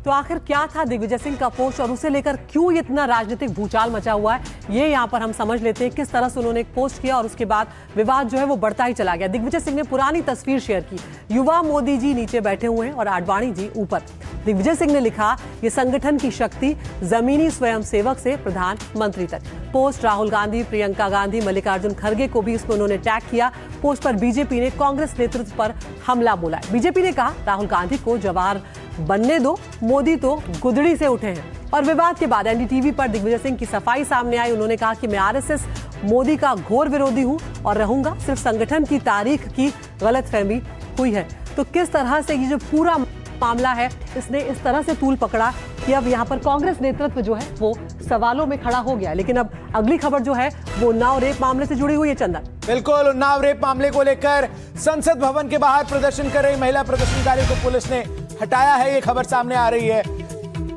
तो आखिर क्या था दिग्विजय सिंह का पोस्ट और उसे लेकर क्यों इतना राजनीतिक भूचाल मचा हुआ है, ये यहाँ पर हम समझ लेते हैं। किस तरह से उन्होंने एक पोस्ट किया और उसके बाद विवाद जो है वो बढ़ता ही चला गया। दिग्विजय सिंह ने पुरानी तस्वीर शेयर की, युवा मोदी जी नीचे बैठे हुए हैं और आडवाणी जी ऊपर। दिग्विजय सिंह ने लिखा, ये संगठन की शक्ति जमीनी स्वयंसेवक से प्रधानमंत्री तक। पोस्ट राहुल गांधी, प्रियंका गांधी, मल्लिकार्जुन खड़गे को भी इसमें उन्होंने टैग किया। पोस्ट पर बीजेपी ने कांग्रेस नेतृत्व पर हमला बोला है। बीजेपी ने कहा, राहुल गांधी को जवाहर बनने दो, मोदी तो गुदड़ी से उठे हैं। और विवाद के बाद एनडीटीवी पर दिग्विजय सिंह की सफाई सामने आई। उन्होंने कहा कि मैं आरएसएस मोदी का घोर विरोधी हूं और रहूंगा, सिर्फ संगठन की तारीख की गलतफहमी हुई है। तो किस तरह से ये जो पूरा मामला है इसने इस तरह से तूल पकड़ा कि अब यहाँ पर कांग्रेस नेतृत्व जो है वो सवालों में खड़ा हो गया। लेकिन अब अगली खबर जो है वो उन्नाव रेप मामले से जुड़ी हुई है। चंदन, बिल्कुल, उन्नाव रेप मामले को लेकर संसद भवन के बाहर प्रदर्शन कर रही महिला प्रदर्शनकारियों को पुलिस ने हटाया है, ये खबर सामने आ रही है।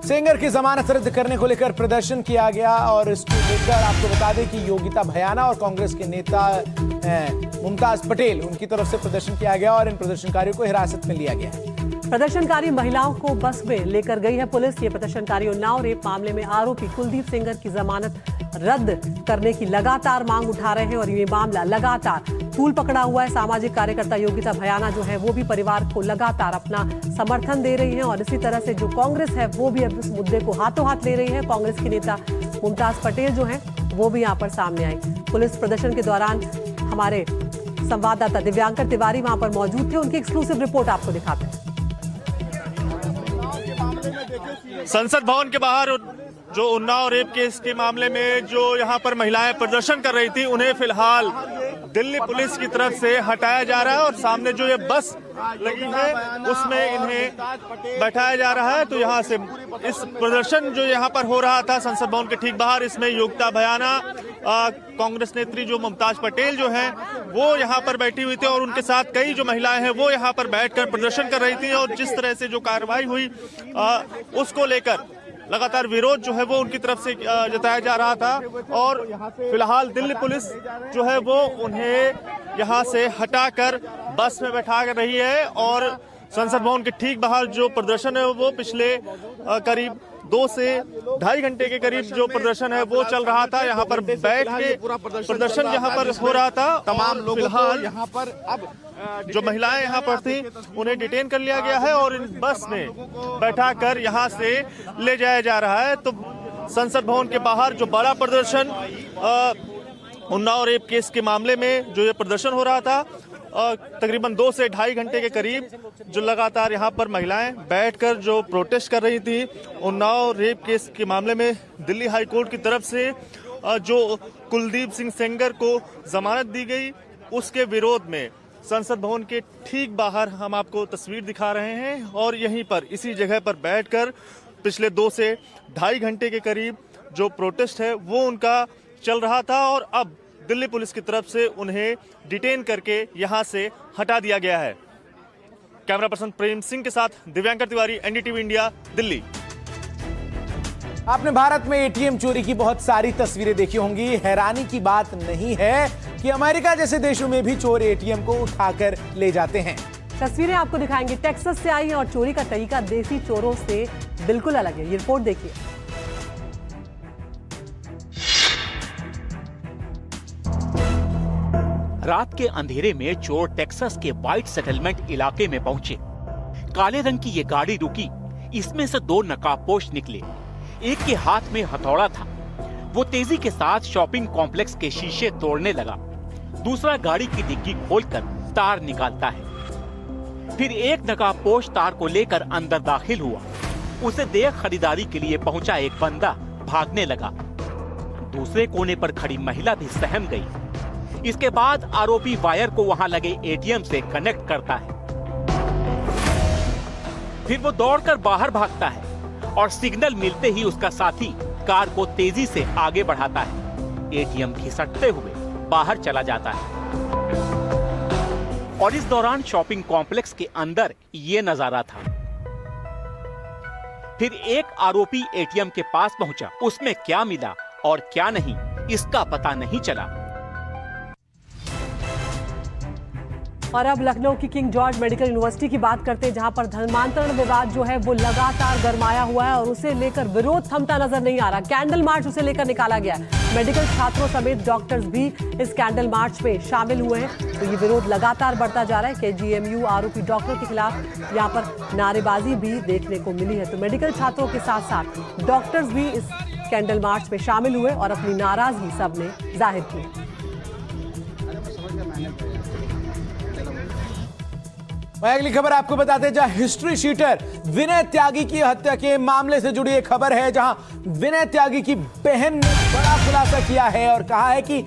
सेंगर की जमानत रद्द करने को लेकर प्रदर्शन किया गया और इसको लेकर आपको बता दें कि योगिता भयाना और कांग्रेस के नेता मुमताज पटेल, उनकी तरफ से प्रदर्शन किया गया और इन प्रदर्शनकारियों को हिरासत में लिया गया है। प्रदर्शनकारी महिलाओं को बस में लेकर गई है पुलिस। ये प्रदर्शनकारी उन्नाव रेप मामले में आरोपी कुलदीप सेंगर की जमानत रद्द करने की लगातार मांग उठा रहे हैं और ये मामला लगातार तूल पकड़ा हुआ है। सामाजिक कार्यकर्ता योगिता भयाना जो है वो भी परिवार को लगातार अपना समर्थन दे रही हैं और इसी तरह से जो कांग्रेस है वो भी अब इस मुद्दे को हाथों हाथ ले रही है। कांग्रेस की नेता मुमताज पटेल जो है वो भी यहाँ पर सामने आई। पुलिस प्रदर्शन के दौरान हमारे संवाददाता दिव्यांकर तिवारी वहां पर मौजूद थे, उनकी एक्सक्लूसिव रिपोर्ट आपको दिखाते हैं। संसद भवन के बाहर जो उन्नाव रेप केस के मामले में जो यहाँ पर महिलाएं प्रदर्शन कर रही थी, उन्हें फिलहाल दिल्ली पुलिस की तरफ से हटाया जा रहा है और सामने जो ये बस लगी है उसमें इन्हें बैठाया जा रहा है। तो यहाँ से इस प्रदर्शन जो यहाँ पर हो रहा था संसद भवन के ठीक बाहर, इसमें योगिता भयाना, कांग्रेस नेत्री जो मुमताज पटेल जो हैं वो यहाँ पर बैठी हुई थी और उनके साथ कई जो महिलाएं हैं वो यहाँ पर बैठकर प्रदर्शन कर रही थी। और जिस तरह से जो कार्रवाई हुई उसको लेकर लगातार विरोध जो है वो उनकी तरफ से जताया जा रहा था और फिलहाल दिल्ली पुलिस जो है वो उन्हें यहाँ से हटाकर बस में बैठा रही है। और संसद भवन के ठीक बाहर जो प्रदर्शन है वो पिछले करीब 2 से ढाई घंटे के करीब जो प्रदर्शन है वो चल रहा था। यहाँ पर बैठ के प्रदर्शन यहाँ पर हो रहा था। तमाम लोग फिलहाल यहाँ पर अब जो महिलाएं यहाँ पर थी उन्हें डिटेन कर लिया गया है और इन बस में बैठाकर यहाँ से ले जाया जा रहा है। तो संसद भवन के बाहर जो बड़ा प्रदर्शन उन्नाव रेप केस के मामले में जो ये प्रदर्शन हो रहा था, तकरीबन 2 से ढाई घंटे के करीब जो लगातार यहाँ पर महिलाएं बैठकर जो प्रोटेस्ट कर रही थी उन्नाव रेप केस के मामले में दिल्ली हाई कोर्ट की तरफ से जो कुलदीप सिंह सेंगर को जमानत दी गई उसके विरोध में संसद भवन के ठीक बाहर हम आपको तस्वीर दिखा रहे हैं। और यहीं पर इसी जगह पर बैठकर पिछले 2 से ढाई घंटे के करीब जो प्रोटेस्ट है वो उनका चल रहा था और अब दिल्ली पुलिस की तरफ से उन्हें डिटेन करके यहां से हटा दिया गया है। कैमरा पर्सन प्रेम सिंह के साथ दिव्यांकर तिवारी, एनडीटीवी इंडिया, दिल्ली। आपने भारत में एटीएम चोरी की बहुत सारी तस्वीरें देखी होंगी। हैरानी की बात नहीं है कि अमेरिका जैसे देशों में भी चोर एटीएम को उठाकर ले जाते हैं। तस्वीरें आपको दिखाएंगे, टेक्सास से आई हैं और चोरी का तरीका देसी चोरों से बिल्कुल अलग है। ये रिपोर्ट देखिए। रात के अंधेरे में चोर टेक्सास के व्हाइट सेटलमेंट इलाके में पहुंचे। काले रंग की ये गाड़ी रुकी, इसमें से 2 नकाबपोश निकले। एक के हाथ में हथौड़ा था, वो तेजी के साथ शॉपिंग कॉम्प्लेक्स के शीशे तोड़ने लगा। दूसरा गाड़ी की डिग्गी खोलकर तार निकालता है। फिर एक नकाबपोश तार को लेकर अंदर दाखिल हुआ। उसे देख खरीदारी के लिए पहुंचा एक बंदा भागने लगा। दूसरे कोने पर खड़ी महिला भी सहम गई। इसके बाद आरोपी वायर को वहां लगे एटीएम से कनेक्ट करता है। फिर वो दौड़कर बाहर भागता है और सिग्नल मिलते ही उसका साथी कार को तेजी से आगे बढ़ाता है। एटीएम खिसकते हुए बाहर चला जाता है और इस दौरान शॉपिंग कॉम्प्लेक्स के अंदर ये नजारा था। फिर एक आरोपी एटीएम के पास पहुंचा। उसमें क्या मिला और क्या नहीं, इसका पता नहीं चला। और अब लखनऊ की किंग जॉर्ज मेडिकल यूनिवर्सिटी की बात करते हैं, जहां पर धर्मांतरण विवाद जो है वो लगातार गरमाया हुआ है और उसे लेकर विरोध थमता नजर नहीं आ रहा। कैंडल मार्च उसे लेकर निकाला गया। मेडिकल छात्रों समेत डॉक्टर्स भी इस कैंडल मार्च में शामिल हुए हैं। तो ये विरोध लगातार बढ़ता जा रहा है। केजीएमयू आरोपी डॉक्टर के खिलाफ यहाँ पर नारेबाजी भी देखने को मिली है। तो मेडिकल छात्रों के साथ साथ डॉक्टर्स भी इस कैंडल मार्च में शामिल हुए और अपनी नाराजगी सबने जाहिर की। अगली खबर आपको बताते हैं, जहां हिस्ट्री शीटर विनय त्यागी की हत्या के मामले से जुड़ी एक खबर है, जहां विनय त्यागी की बहन ने बड़ा खुलासा किया है और कहा है कि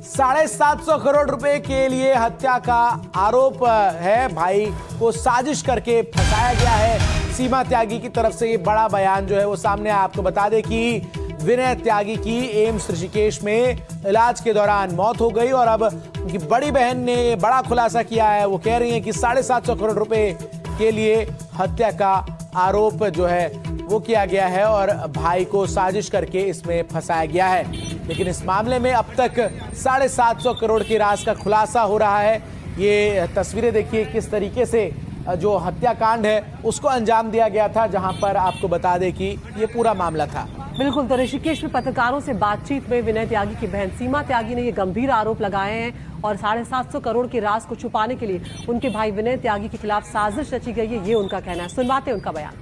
750 करोड़ रुपए के लिए हत्या का आरोप है। भाई को साजिश करके फंसाया गया है। सीमा त्यागी की तरफ से ये बड़ा बयान जो है वो सामने आपको बता दें कि विनय त्यागी की एम्स ऋषिकेश में इलाज के दौरान मौत हो गई और अब उनकी बड़ी बहन ने बड़ा खुलासा किया है। वो कह रही हैं कि 750 करोड़ रुपए के लिए हत्या का आरोप जो है वो किया गया है और भाई को साजिश करके इसमें फंसाया गया है। लेकिन इस मामले में अब तक 750 करोड़ की राशि का खुलासा हो रहा है। ये तस्वीरें देखिए किस तरीके से जो हत्याकांड है उसको अंजाम दिया गया था, जहां पर आपको बता दें कि ये पूरा मामला था। बिल्कुल। तो ऋषिकेश में पत्रकारों से बातचीत में विनय त्यागी की बहन सीमा त्यागी ने ये गंभीर आरोप लगाए हैं और 750 करोड़ की राशि को छुपाने के लिए उनके भाई विनय त्यागी के खिलाफ साजिश रची गई है, ये उनका कहना है। सुनवाते हैं उनका बयान।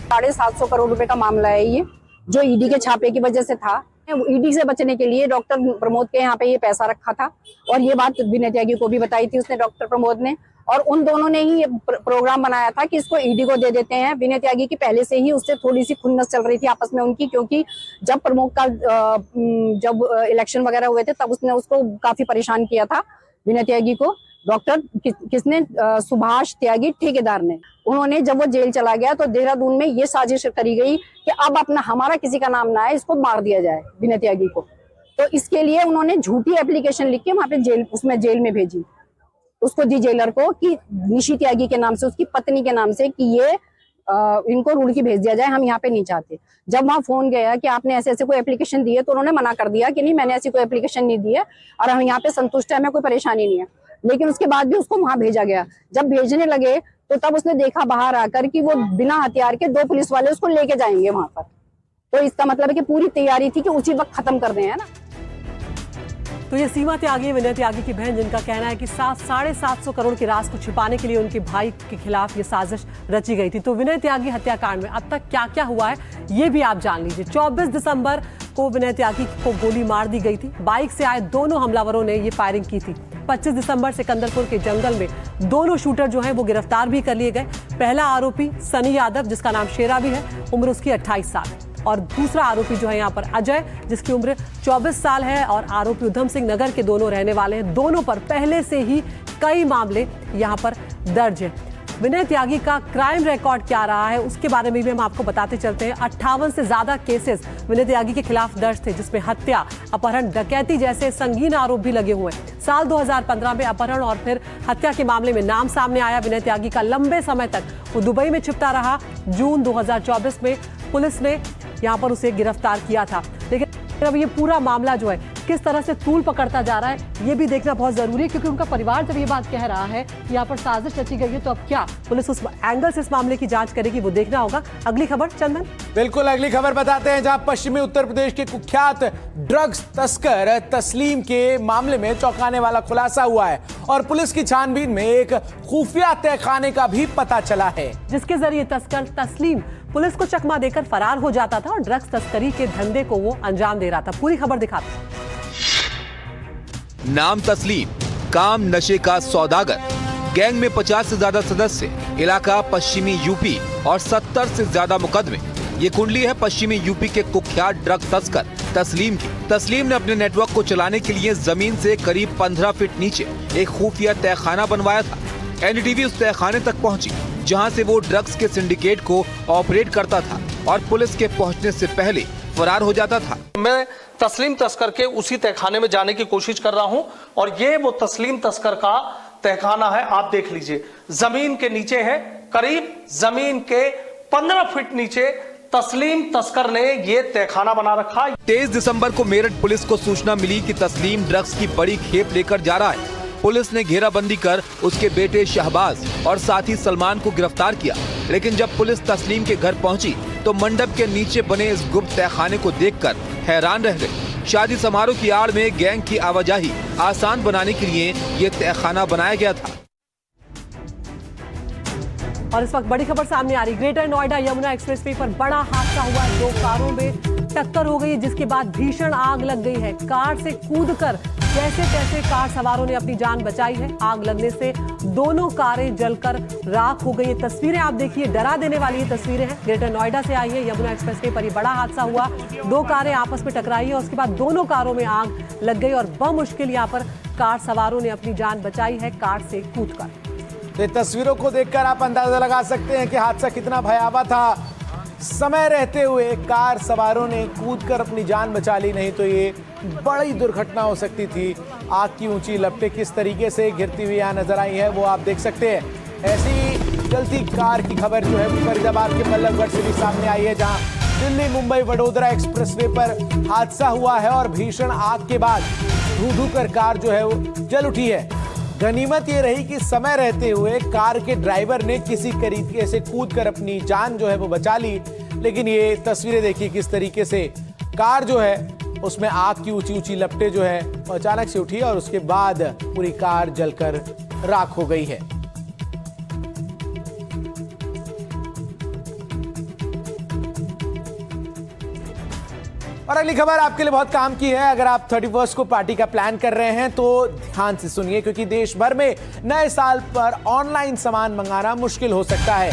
750 करोड़ रुपए का मामला है ये, जो ईडी के छापे की वजह से था। ईडी से बचने के लिए डॉक्टर प्रमोद के यहाँ पे ये पैसा रखा था और ये बात विनय त्यागी को भी बताई थी उसने, डॉक्टर प्रमोद ने, और उन दोनों ने ही ये प्रोग्राम बनाया था कि इसको ईडी को दे देते हैं। विनय त्यागी की पहले से ही उससे थोड़ी सी खुन्नस चल रही थी आपस में उनकी, क्योंकि जब प्रमोद का जब इलेक्शन वगैरह हुए थे तब उसने उसको काफी परेशान किया था विनय त्यागी को। डॉक्टर किसने, सुभाष त्यागी ठेकेदार ने। उन्होंने जब वो जेल चला गया तो देहरादून में ये साजिश करी गई कि अब अपना हमारा किसी का नाम ना आए, इसको मार दिया जाए विनय त्यागी को। तो इसके लिए उन्होंने झूठी एप्लीकेशन लिख के वहां पे जेल में भेजी, उसको दी जेलर को कि निशी त्यागी के नाम से, उसकी पत्नी के नाम से, कि ये इनको रुड़की भेज दिया जाए, हम यहाँ पे नहीं चाहते। जब वहाँ फोन गया कि आपने ऐसे ऐसे कोई एप्लीकेशन दी है, तो उन्होंने मना कर दिया कि नहीं, मैंने ऐसी कोई एप्लीकेशन नहीं दी है और हम यहाँ पे संतुष्ट है, हमें कोई परेशानी नहीं है। लेकिन उसके बाद भी उसको वहां भेजा गया। जब भेजने लगे तो तब उसने देखा बाहर आकर कि वो बिना हथियार के 2 पुलिस वाले उसको लेके जाएंगे वहां पर। तो इसका मतलब है कि पूरी तैयारी थी कि उसी वक्त खत्म कर दें, है ना। तो ये सीमा त्यागी, विनय त्यागी की बहन, जिनका कहना है कि 750 करोड़ की राशि को छिपाने के लिए उनके भाई के खिलाफ ये साजिश रची गई थी। तो विनय त्यागी हत्याकांड में अब तक क्या क्या हुआ है ये भी आप जान लीजिए। 24 दिसंबर को विनय त्यागी को गोली मार दी गई थी। बाइक से आए दोनों हमलावरों ने ये फायरिंग की थी। 25 दिसंबर सिकंदरपुर के जंगल में दोनों शूटर जो हैं वो गिरफ्तार भी कर लिए गए। पहला आरोपी सनी यादव, जिसका नाम शेरा भी है, उम्र उसकी 28 साल, और दूसरा आरोपी जो है यहाँ पर अजय, जिसकी उम्र 24 साल है, और आरोपी उधम सिंह नगर के दोनों रहने वाले हैं। दोनों पर पहले से ही कई मामले यहाँ पर दर्ज है। विनय त्यागी का क्राइम रिकॉर्ड क्या रहा है उसके बारे में भी हम आपको बताते चलते हैं। 58 से ज्यादा केसेस विनय त्यागी के खिलाफ दर्ज थे, जिसमें हत्या, अपहरण, डकैती जैसे संगीन आरोप भी लगे हुए हैं। साल 2015 में अपहरण और फिर हत्या के मामले में नाम सामने आया विनय त्यागी का। लंबे समय तक वो दुबई में छिपता रहा। जून 2024 में पुलिस ने यहाँ पर उसे गिरफ्तार किया था। लेकिन अब ये पूरा मामला जो है किस तरह से तूल पकड़ता जा रहा है ये भी देखना बहुत जरूरी है, क्योंकि उनका परिवार जब ये बात कह रहा है कि यहाँ पर साजिश रची गई है, तो अब क्या पुलिस उस एंगल से इस मामले की जांच करेगी, वो देखना होगा। अगली खबर चंदन। बिल्कुल, अगली खबर बताते हैं, जहां पश्चिमी उत्तर प्रदेश के कुख्यात ड्रग्स तस्कर तस्लीम के मामले में चौंकाने वाला खुलासा हुआ है और पुलिस की छानबीन में एक खुफिया तहखाने का भी पता चला है, जिसके जरिए तस्कर तस्लीम पुलिस को चकमा देकर फरार हो जाता था और ड्रग्स तस्करी के धंधे को वो अंजाम दे रहा था। पूरी खबर दिखाते हैं। नाम तस्लीम, काम नशे का सौदागर, गैंग में 50 से ज्यादा सदस्य, इलाका पश्चिमी यूपी और 70 से ज्यादा मुकदमे। ये कुंडली है पश्चिमी यूपी के कुख्यात ड्रग तस्कर तस्लीम की। तस्लीम ने अपने नेटवर्क को चलाने के लिए जमीन से करीब 15 फीट नीचे एक खुफिया तहखाना बनवाया था। एनडीटीवी उस तहखाने तक पहुंची जहां से वो ड्रग्स के सिंडिकेट को ऑपरेट करता था और पुलिस के पहुंचने से पहले फरार हो जाता था। मैं तस्लीम तस्कर के उसी तहखाने में जाने की कोशिश कर रहा हूं और ये वो तस्लीम तस्कर का तहखाना है। आप देख लीजिए, जमीन के नीचे है, करीब जमीन के 15 फीट नीचे तस्लीम तस्कर ने ये तहखाना बना रखा। 23 दिसंबर को मेरठ पुलिस को सूचना मिली कि तस्लीम ड्रग्स की बड़ी खेप लेकर जा रहा है। पुलिस ने घेराबंदी कर उसके बेटे शहबाज और साथी सलमान को गिरफ्तार किया, लेकिन जब पुलिस तस्लीम के घर पहुंची तो मंडप के नीचे बने इस गुप्त तहखाने को देखकर हैरान रह गए। शादी समारोह की आड़ में गैंग की आवाजाही आसान बनाने के लिए ये तहखाना बनाया गया था। और इस वक्त बड़ी खबर सामने आ रही, ग्रेटर नोएडा यमुना एक्सप्रेसवे पर बड़ा हादसा हुआ है। 2 कारों में टक्कर हो गई है, जिसके बाद भीषण आग लग गई है। कार से कूदकर जैसे तैसे कार सवारों ने अपनी जान बचाई है। आग लगने से दोनों कारें जलकर राख हो गई है। तस्वीरें आप देखिए, डरा देने वाली ये तस्वीरें हैं। ग्रेटर नोएडा से आई है, यमुना एक्सप्रेसवे पर ये बड़ा हादसा हुआ। 2 कारें आपस में टकराई है और उसके बाद दोनों कारों में आग लग गई और बमुश्किल यहाँ पर कार सवारों ने अपनी जान बचाई है कार से कूदकर। तो तस्वीरों को देखकर आप अंदाजा लगा सकते हैं कि हादसा कितना भयावह था। समय रहते हुए कार सवारों ने कूदकर अपनी जान बचा ली, नहीं तो ये बड़ी दुर्घटना हो सकती थी। आग की ऊंची लपटें किस तरीके से गिरती हुई यहाँ नजर आई है वो आप देख सकते हैं। ऐसी जलती कार की खबर जो है फरीदाबाद के बल्लभगढ़ से भी सामने आई है, जहां दिल्ली मुंबई वडोदरा एक्सप्रेसवे पर हादसा हुआ है और भीषण आग के बाद धू कर कार जो है वो जल उठी है। गनीमत ये रही कि समय रहते हुए कार के ड्राइवर ने किसी तरीके से कूदकर अपनी जान जो है वो बचा ली, लेकिन ये तस्वीरें देखिए किस तरीके से कार जो है उसमें आग की ऊंची ऊंची लपटें जो है अचानक से उठी और उसके बाद पूरी कार जलकर राख हो गई है। और अगली खबर आपके लिए बहुत काम की है। अगर आप 31 को पार्टी का प्लान कर रहे हैं तो ध्यान से सुनिए, क्योंकि देश भर में नए साल पर ऑनलाइन सामान मंगाना मुश्किल हो सकता है।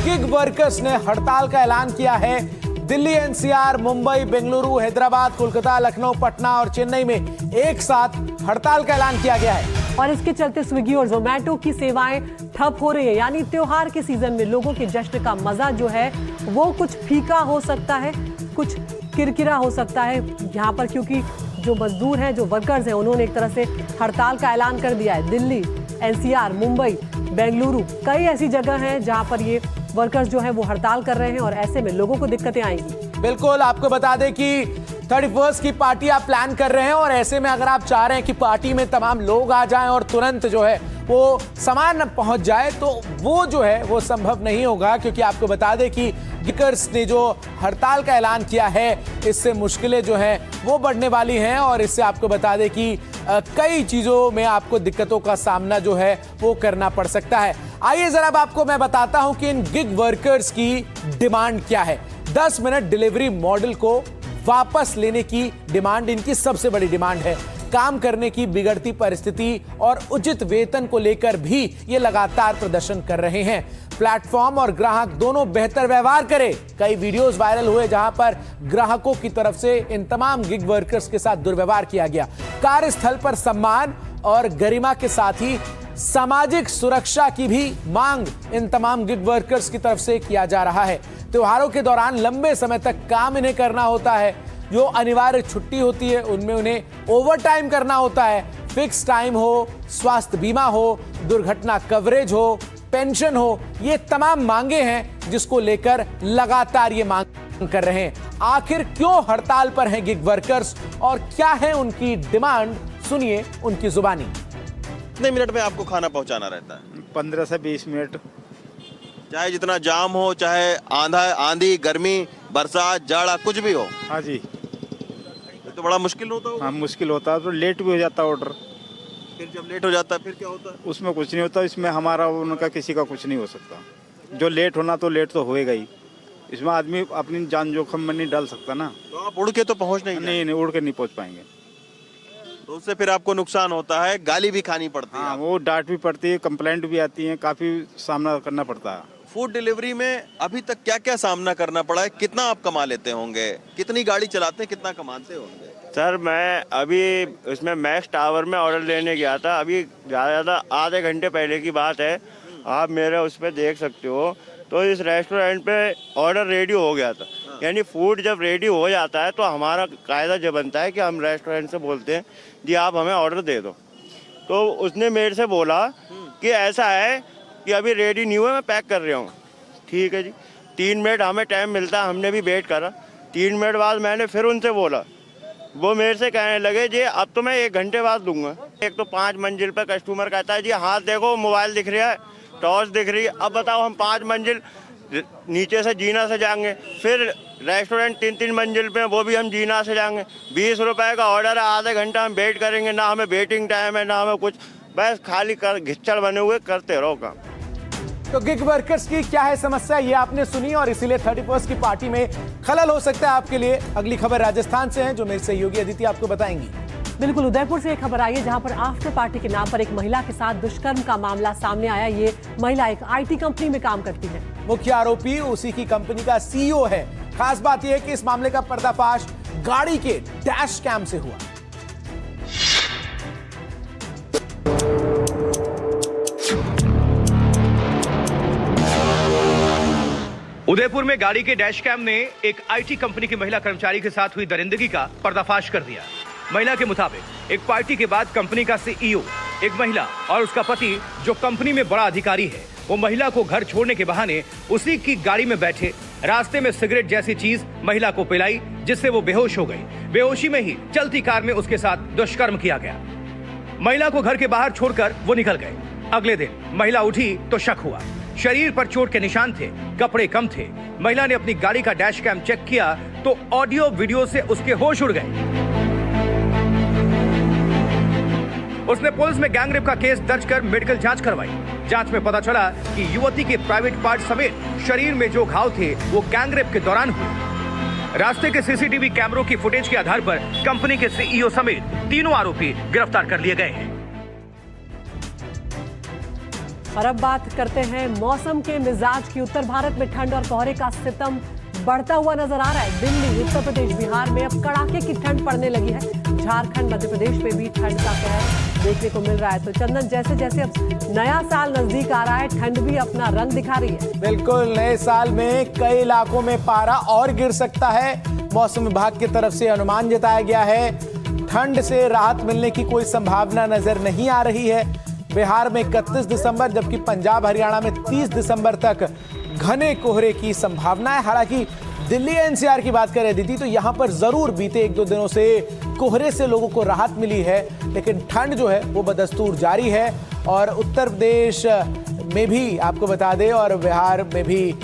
गिग वर्कर्स ने हड़ताल का ऐलान किया है। दिल्ली, एनसीआर, मुंबई, बेंगलुरु, हैदराबाद, कोलकाता, लखनऊ, पटना और चेन्नई में एक साथ हड़ताल का ऐलान किया गया है। और इसके चलते स्विगी और जोमेटो की सेवाएं ठप हो रही है। यानी त्योहार के सीजन में लोगों के जश्न का मजा जो है वो कुछ फीका हो सकता है, कुछ किरकिरा हो सकता है यहाँ पर, क्योंकि जो मजदूर हैं, जो वर्कर्स हैं, उन्होंने एक तरह से हड़ताल का ऐलान कर दिया है। दिल्ली, एनसीआर, मुंबई, बेंगलुरु, कई ऐसी जगह हैं जहाँ पर ये वर्कर्स जो हैं वो हड़ताल कर रहे हैं और ऐसे में लोगों को दिक्कतें आएंगी। बिल्कुल, आपको बता दें कि 31 की पार्टी आप प्लान कर रहे हैं और ऐसे में अगर आप चाह रहे हैं कि पार्टी में तमाम लोग आ जाएं और तुरंत जो है वो सामान पहुंच जाए, तो वो जो है वो संभव नहीं होगा, क्योंकि आपको बता दें कि गिगर्स ने जो हड़ताल का ऐलान किया है इससे मुश्किलें जो हैं वो बढ़ने वाली हैं और इससे आपको बता दें कि कई चीज़ों में आपको दिक्कतों का सामना जो है वो करना पड़ सकता है। आइए जरा अब आपको मैं बताता हूं कि इन गिग वर्कर्स की डिमांड क्या है। 10 मिनट डिलीवरी मॉडल को वापस लेने की डिमांड इनकी सबसे बड़ी डिमांड है। काम करने की बिगड़ती परिस्थिति और उचित वेतन को लेकर भी ये लगातार प्रदर्शन कर रहे हैं। प्लेटफॉर्म और ग्राहक दोनों बेहतर व्यवहार करें। कई वीडियोस वायरल हुए जहां पर ग्राहकों की तरफ से इन तमाम गिग वर्कर्स के साथ दुर्व्यवहार किया गया। कार्यस्थल पर सम्मान और गरिमा के साथ ही सामाजिक सुरक्षा की भी मांग इन तमाम गिग वर्कर्स की तरफ से किया जा रहा है। त्योहारों के दौरान लंबे समय तक काम इन्हें करना होता है। जो अनिवार्य छुट्टी होती है उनमें उन्हें ओवर टाइम करना होता है। फिक्स टाइम हो, स्वास्थ्य बीमा हो, दुर्घटना कवरेज हो, पेंशन हो, ये तमाम मांगे हैं जिसको लेकर लगातार ये मांग कर रहे हैं। आखिर क्यों हड़ताल पर हैं गिग वर्कर्स और क्या है उनकी डिमांड, सुनिए उनकी जुबानी। कितने मिनट में आपको खाना पहुंचाना रहता है? 15 से 20 मिनट। चाहे जितना जाम हो, चाहे आंधी, गर्मी, बरसात, जाड़ा, कुछ भी हो। हाँ जी, तो बड़ा मुश्किल होता है। हाँ, मुश्किल होता है, तो लेट भी हो जाता है ऑर्डर। फिर जब लेट हो जाता है फिर क्या होता है? उसमें कुछ नहीं होता, इसमें हमारा उनका किसी का कुछ नहीं हो सकता। जो लेट होना तो लेट तो होएगा ही, इसमें आदमी अपनी जान जोखिम में नहीं डाल सकता ना। तो आप उड़ के तो पहुँच नहीं, उड़ के नहीं पहुँच पाएंगे। तो उससे फिर आपको नुकसान होता है, गाली भी खानी पड़ती है। हाँ, वो डांट भी पड़ती है, कंप्लेंट भी आती है, काफी सामना करना पड़ता है। फूड डिलीवरी में अभी तक क्या क्या सामना करना पड़ा है? कितना आप कमा लेते होंगे? कितनी गाड़ी चलाते हैं, कितना कमाते होंगे? सर, मैं अभी उसमें मैक्स टावर में ऑर्डर लेने गया था, अभी ज़्यादा आधे घंटे पहले की बात है। आप मेरे उस पर देख सकते हो। तो इस रेस्टोरेंट पे ऑर्डर रेडी हो गया था, यानी फूड जब रेडी हो जाता है तो हमारा कायदा जो बनता है कि हम रेस्टोरेंट से बोलते हैं जी आप हमें ऑर्डर दे दो। तो उसने मेरे से बोला कि ऐसा है कि अभी रेडी नहीं हुआ, मैं पैक कर रहा हूँ। ठीक है जी, 3 मिनट हमें टाइम मिलता है, हमने भी वेट करा। 3 मिनट बाद मैंने फिर उनसे बोला, वो मेरे से कहने लगे जी अब तो मैं 1 घंटे बाद दूंगा। एक तो 5 मंजिल पर कस्टमर कहता है जी हाथ देखो मोबाइल दिख रहा है, टॉर्च दिख रही है। अब बताओ हम 5 मंजिल नीचे से जीना से जाएंगे, फिर रेस्टोरेंट 3-3 मंजिल पे, वो भी हम जीना से जाएंगे। 20 रुपए का ऑर्डर है, आधे घंटा हम वेट करेंगे, ना हमें वेटिंग टाइम है ना हमें कुछ, बस खाली कर घिच्चड़ बने हुए करते रहो काम। तो गिग वर्कर्स की क्या है समस्या, ये आपने सुनी और इसीलिए 31st की पार्टी में खलल हो सकता है आपके लिए। अगली खबर राजस्थान से है जो मेरे सहयोगी अदिति आपको बताएंगी। बिल्कुल, उदयपुर से एक खबर आई है जहां पर आफ्टर पार्टी के नाम पर एक महिला के साथ दुष्कर्म का मामला सामने आया। ये महिला एक IT कंपनी में काम करती है। मुख्य आरोपी उसी की कंपनी का CEO है। खास बात यह है कि इस मामले का पर्दाफाश गाड़ी के डैश कैम से हुआ। उदयपुर में गाड़ी के डैश कैम ने एक IT कंपनी की महिला कर्मचारी के साथ हुई दरिंदगी का पर्दाफाश कर दिया। महिला के मुताबिक एक पार्टी के बाद कंपनी का CEO, एक महिला और उसका पति जो कंपनी में बड़ा अधिकारी है, वो महिला को घर छोड़ने के बहाने उसी की गाड़ी में बैठे रास्ते में सिगरेट जैसी चीज महिला को पिलाई, जिससे वो बेहोश हो गई। बेहोशी में ही चलती कार में उसके साथ दुष्कर्म किया गया। महिला को घर के बाहर छोड़कर वो निकल गए। अगले दिन महिला उठी तो शक हुआ, शरीर पर चोट के निशान थे, कपड़े कम थे। महिला ने अपनी गाड़ी का डैश कैम चेक किया तो ऑडियो वीडियो से उसके होश उड़ गए। उसने पुलिस में गैंगरेप का केस दर्ज कर मेडिकल जांच करवाई। जांच में पता चला कि युवती के प्राइवेट पार्ट समेत शरीर में जो घाव थे वो गैंगरेप के दौरान हुए। रास्ते के CCTV कैमरों की फुटेज के आधार पर कंपनी के CEO समेत तीनों आरोपी गिरफ्तार कर लिए गए हैं। और अब बात करते हैं मौसम के मिजाज की। उत्तर भारत में ठंड और कोहरे का सितम बढ़ता हुआ नजर आ रहा है। दिल्ली, उत्तर प्रदेश, बिहार में अब कड़ाके की ठंड पड़ने लगी है। झारखंड, मध्य प्रदेश में भी ठंड का कहर देखने को मिल रहा है। तो चंदन, जैसे जैसे अब नया साल नजदीक आ रहा है, ठंड भी अपना रंग दिखा रही है। बिल्कुल, नए साल में कई इलाकों में पारा और गिर सकता है। मौसम विभाग की तरफ से अनुमान जताया गया है ठंड से राहत मिलने की कोई संभावना नजर नहीं आ रही है। बिहार में 31 दिसंबर जबकि पंजाब हरियाणा में 30 दिसंबर तक घने कोहरे की संभावना है। हालांकि दिल्ली NCR की बात करें दीदी तो यहां पर जरूर बीते 1-2 दिनों से कोहरे से लोगों को राहत मिली है, लेकिन ठंड जो है वो बदस्तूर जारी है। और उत्तर प्रदेश में भी आपको बता दें और बिहार में भी,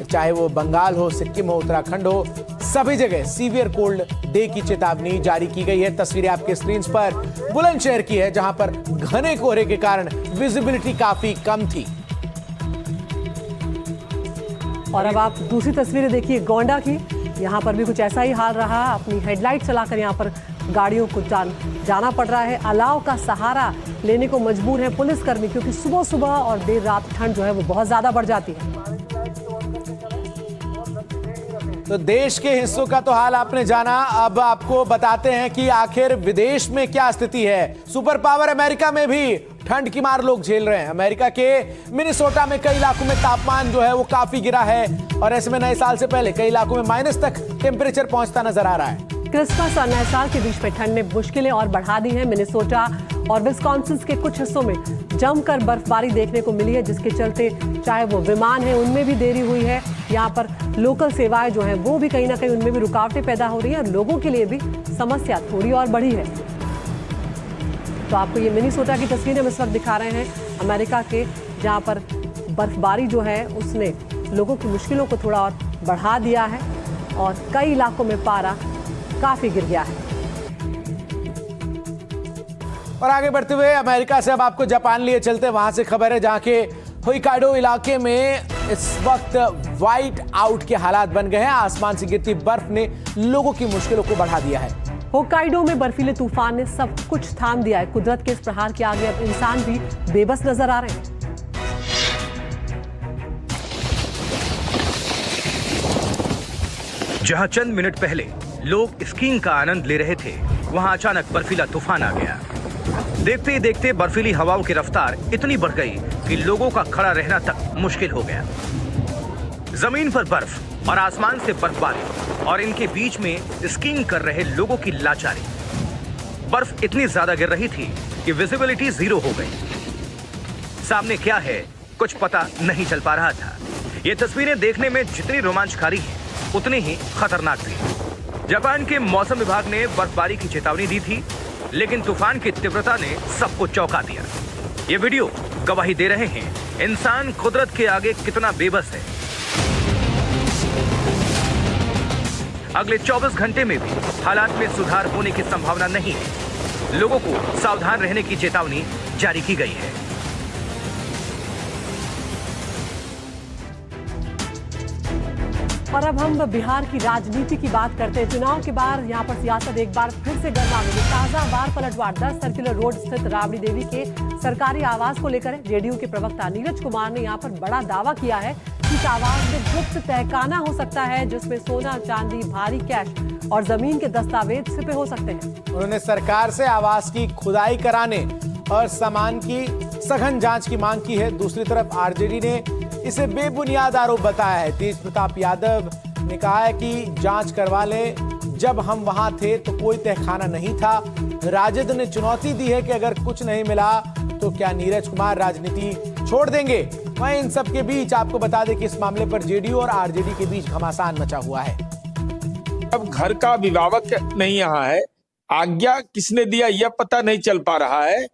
चाहे वो बंगाल हो, सिक्किम हो, उत्तराखंड हो, सभी जगह सीवियर कोल्ड डे की चेतावनी जारी की गई है। तस्वीरें आपके स्क्रीन पर बुलंदशहर की है जहां पर घने कोहरे के कारण विजिबिलिटी काफी कम थी। और अब आप दूसरी तस्वीरें देखिए गोंडा की। यहाँ पर भी कुछ ऐसा ही हाल रहा। अपनी हेडलाइट चलाकर यहाँ पर गाड़ियों को जाना पड़ रहा है। अलाव का सहारा लेने को मजबूर है पुलिसकर्मी, क्योंकि सुबह सुबह और देर रात ठंड जो है वो बहुत ज्यादा बढ़ जाती है। तो देश के हिस्सों का तो हाल आपने जाना, अब आपको बताते हैं कि आखिर विदेश में क्या स्थिति है। सुपर पावर अमेरिका में भी ठंड की मार लोग झेल रहे हैं। अमेरिका के मिनेसोटा में कई इलाकों में तापमान जो है वो काफी गिरा है और ऐसे में नए साल से पहले कई इलाकों में माइनस तक टेम्परेचर पहुंचता नजर आ रहा है। क्रिसमस और नए साल के बीच में ठंड ने मुश्किलें और बढ़ा दी हैं। मिनेसोटा और विस्कॉन्सिन के कुछ हिस्सों में जमकर बर्फबारी देखने को मिली है, जिसके चलते चाहे वो विमान है उनमें भी देरी हुई है। यहाँ पर लोकल सेवाएं जो हैं वो भी कहीं ना कहीं उनमें भी रुकावटें पैदा हो रही हैं और लोगों के लिए भी समस्या थोड़ी और बढ़ी है। तो आपको ये मिनेसोटा की तस्वीरें हम इस वक्त दिखा रहे हैं अमेरिका के, जहाँ पर बर्फबारी जो है उसने लोगों की मुश्किलों को थोड़ा और बढ़ा दिया है और कई इलाकों में पारा काफी गिर गया है। और आगे बढ़ते हुए अमेरिका से अब आपको जापान लिए चलते, वहां से खबर है जहां के होइकाइडो इलाके में इस वक्त व्हाइट आउट के हालात बन गए हैं। आसमान से गिरती बर्फ ने लोगों की मुश्किलों को बढ़ा दिया है। होक्काइडो में बर्फीले तूफान ने सब कुछ थाम दिया है। कुदरत के इस प्रहार के आगे अब इंसान भी बेबस नजर आ रहे हैं। जहां चंद मिनट पहले लोग स्कीइंग का आनंद ले रहे थे, वहां अचानक बर्फीला तूफान आ गया। देखते ही देखते बर्फीली हवाओं की रफ्तार इतनी बढ़ गई कि लोगों का खड़ा रहना तक मुश्किल हो गया। जमीन पर बर्फ और आसमान से बर्फबारी और इनके बीच में स्कीइंग कर रहे लोगों की लाचारी। बर्फ इतनी ज्यादा गिर रही थी कि विजिबिलिटी 0 हो गई। सामने क्या है कुछ पता नहीं चल पा रहा था। ये तस्वीरें देखने में जितनी रोमांचकारी हैं, उतनी ही खतरनाक थी। जापान के मौसम विभाग ने बर्फबारी की चेतावनी दी थी, लेकिन तूफान की तीव्रता ने सबको चौंका दिया। ये वीडियो गवाही दे रहे हैं इंसान कुदरत के आगे कितना बेबस है। अगले 24 घंटे में भी हालात में सुधार होने की संभावना नहीं है। लोगों को सावधान रहने की चेतावनी जारी की गई है। और अब हम बिहार की राजनीति की बात करते हैं। चुनाव के बाद यहाँ पर सियासत एक बार फिर से गर्मा गई। ताजा बार पलटवार 10 सर्कुलर रोड स्थित राबड़ी देवी के सरकारी आवास को लेकर जेडीयू के प्रवक्ता नीरज कुमार ने यहाँ पर बड़ा दावा किया है कि इस आवास में गुप्त तहखाना हो सकता है, जिसमें सोना, चांदी, भारी कैश और जमीन के दस्तावेज छिपे हो सकते हैं। उन्होंने सरकार से आवास की खुदाई कराने और सामान की सघन जांच की मांग की है। दूसरी तरफ आरजेडी ने इसे बेबुनियाद आरोप बताया है। तेज प्रताप यादव ने कहा है कि जांच करवा ले, जब हम वहां थे तो कोई तहखाना नहीं था। राजद ने चुनौती दी है कि अगर कुछ नहीं मिला तो क्या नीरज कुमार राजनीति छोड़ देंगे। वहीं इन सब के बीच आपको बता दें कि इस मामले पर जेडीयू और आरजेडी के बीच घमासान मचा हुआ है। अब घर का अभिभावक नहीं यहाँ है, आज्ञा किसने दिया यह पता नहीं चल पा रहा है,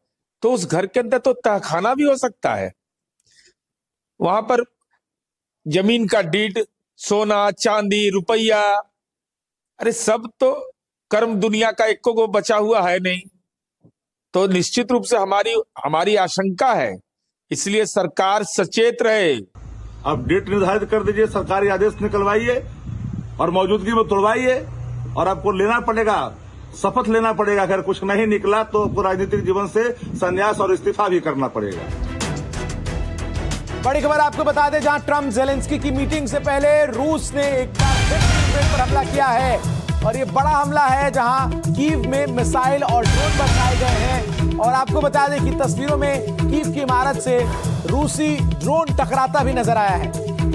तो उस घर के अंदर तो तहखाना भी हो सकता है। वहां पर जमीन का डीड, सोना, चांदी, रुपया, अरे सब तो कर्म दुनिया का एको को बचा हुआ है नहीं। तो निश्चित रूप से हमारी आशंका है, इसलिए सरकार सचेत रहे। अब डेट निर्धारित कर दीजिए, सरकारी आदेश निकलवाइए और मौजूदगी में तोड़वाइए, और आपको लेना पड़ेगा, शपथ लेना पड़ेगा। अगर कुछ नहीं निकला तो आपको राजनीतिक जीवन से संन्यास और इस्तीफा भी करना पड़ेगा। बड़ी खबर आपको बता दें, जहां ट्रंप जेलेंस्की की मीटिंग से पहले रूस ने एक बार फिर यूक्रेन पर हमला किया है, और ये बड़ा हमला है जहां कीव में मिसाइल और ड्रोन बरसाए गए हैं। और आपको बता दें कि तस्वीरों में कीव की इमारत से रूसी ड्रोन टकराता भी नजर आया है।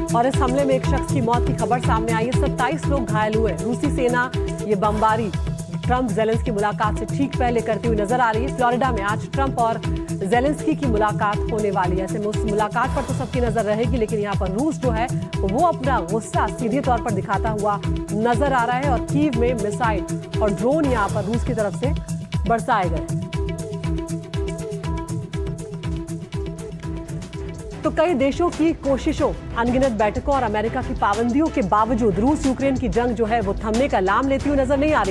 और इस हमले में एक शख्स की मौत की खबर सामने आई है। 27 लोग घायल हुए। रूसी सेना ये बमबारी ट्रंप जेलेंस्की मुलाकात से ठीक पहले करती हुई नजर आ रही है। फ्लोरिडा में आज ट्रंप और जेलेंस्की की मुलाकात होने वाली है। ऐसे में उस मुलाकात पर तो सबकी नजर रहेगी, लेकिन यहाँ पर रूस जो है वो अपना गुस्सा सीधे तौर पर दिखाता हुआ नजर आ रहा है। और कीव में मिसाइल और ड्रोन यहाँ पर रूस की तरफ से बरसाए गए। तो कई देशों की कोशिशों, अनगिनत बैठकों और अमेरिका की पाबंदियों के बावजूद रूस यूक्रेन की जंग जो है वो थमने का नाम लेती हुई नजर नहीं आ रही।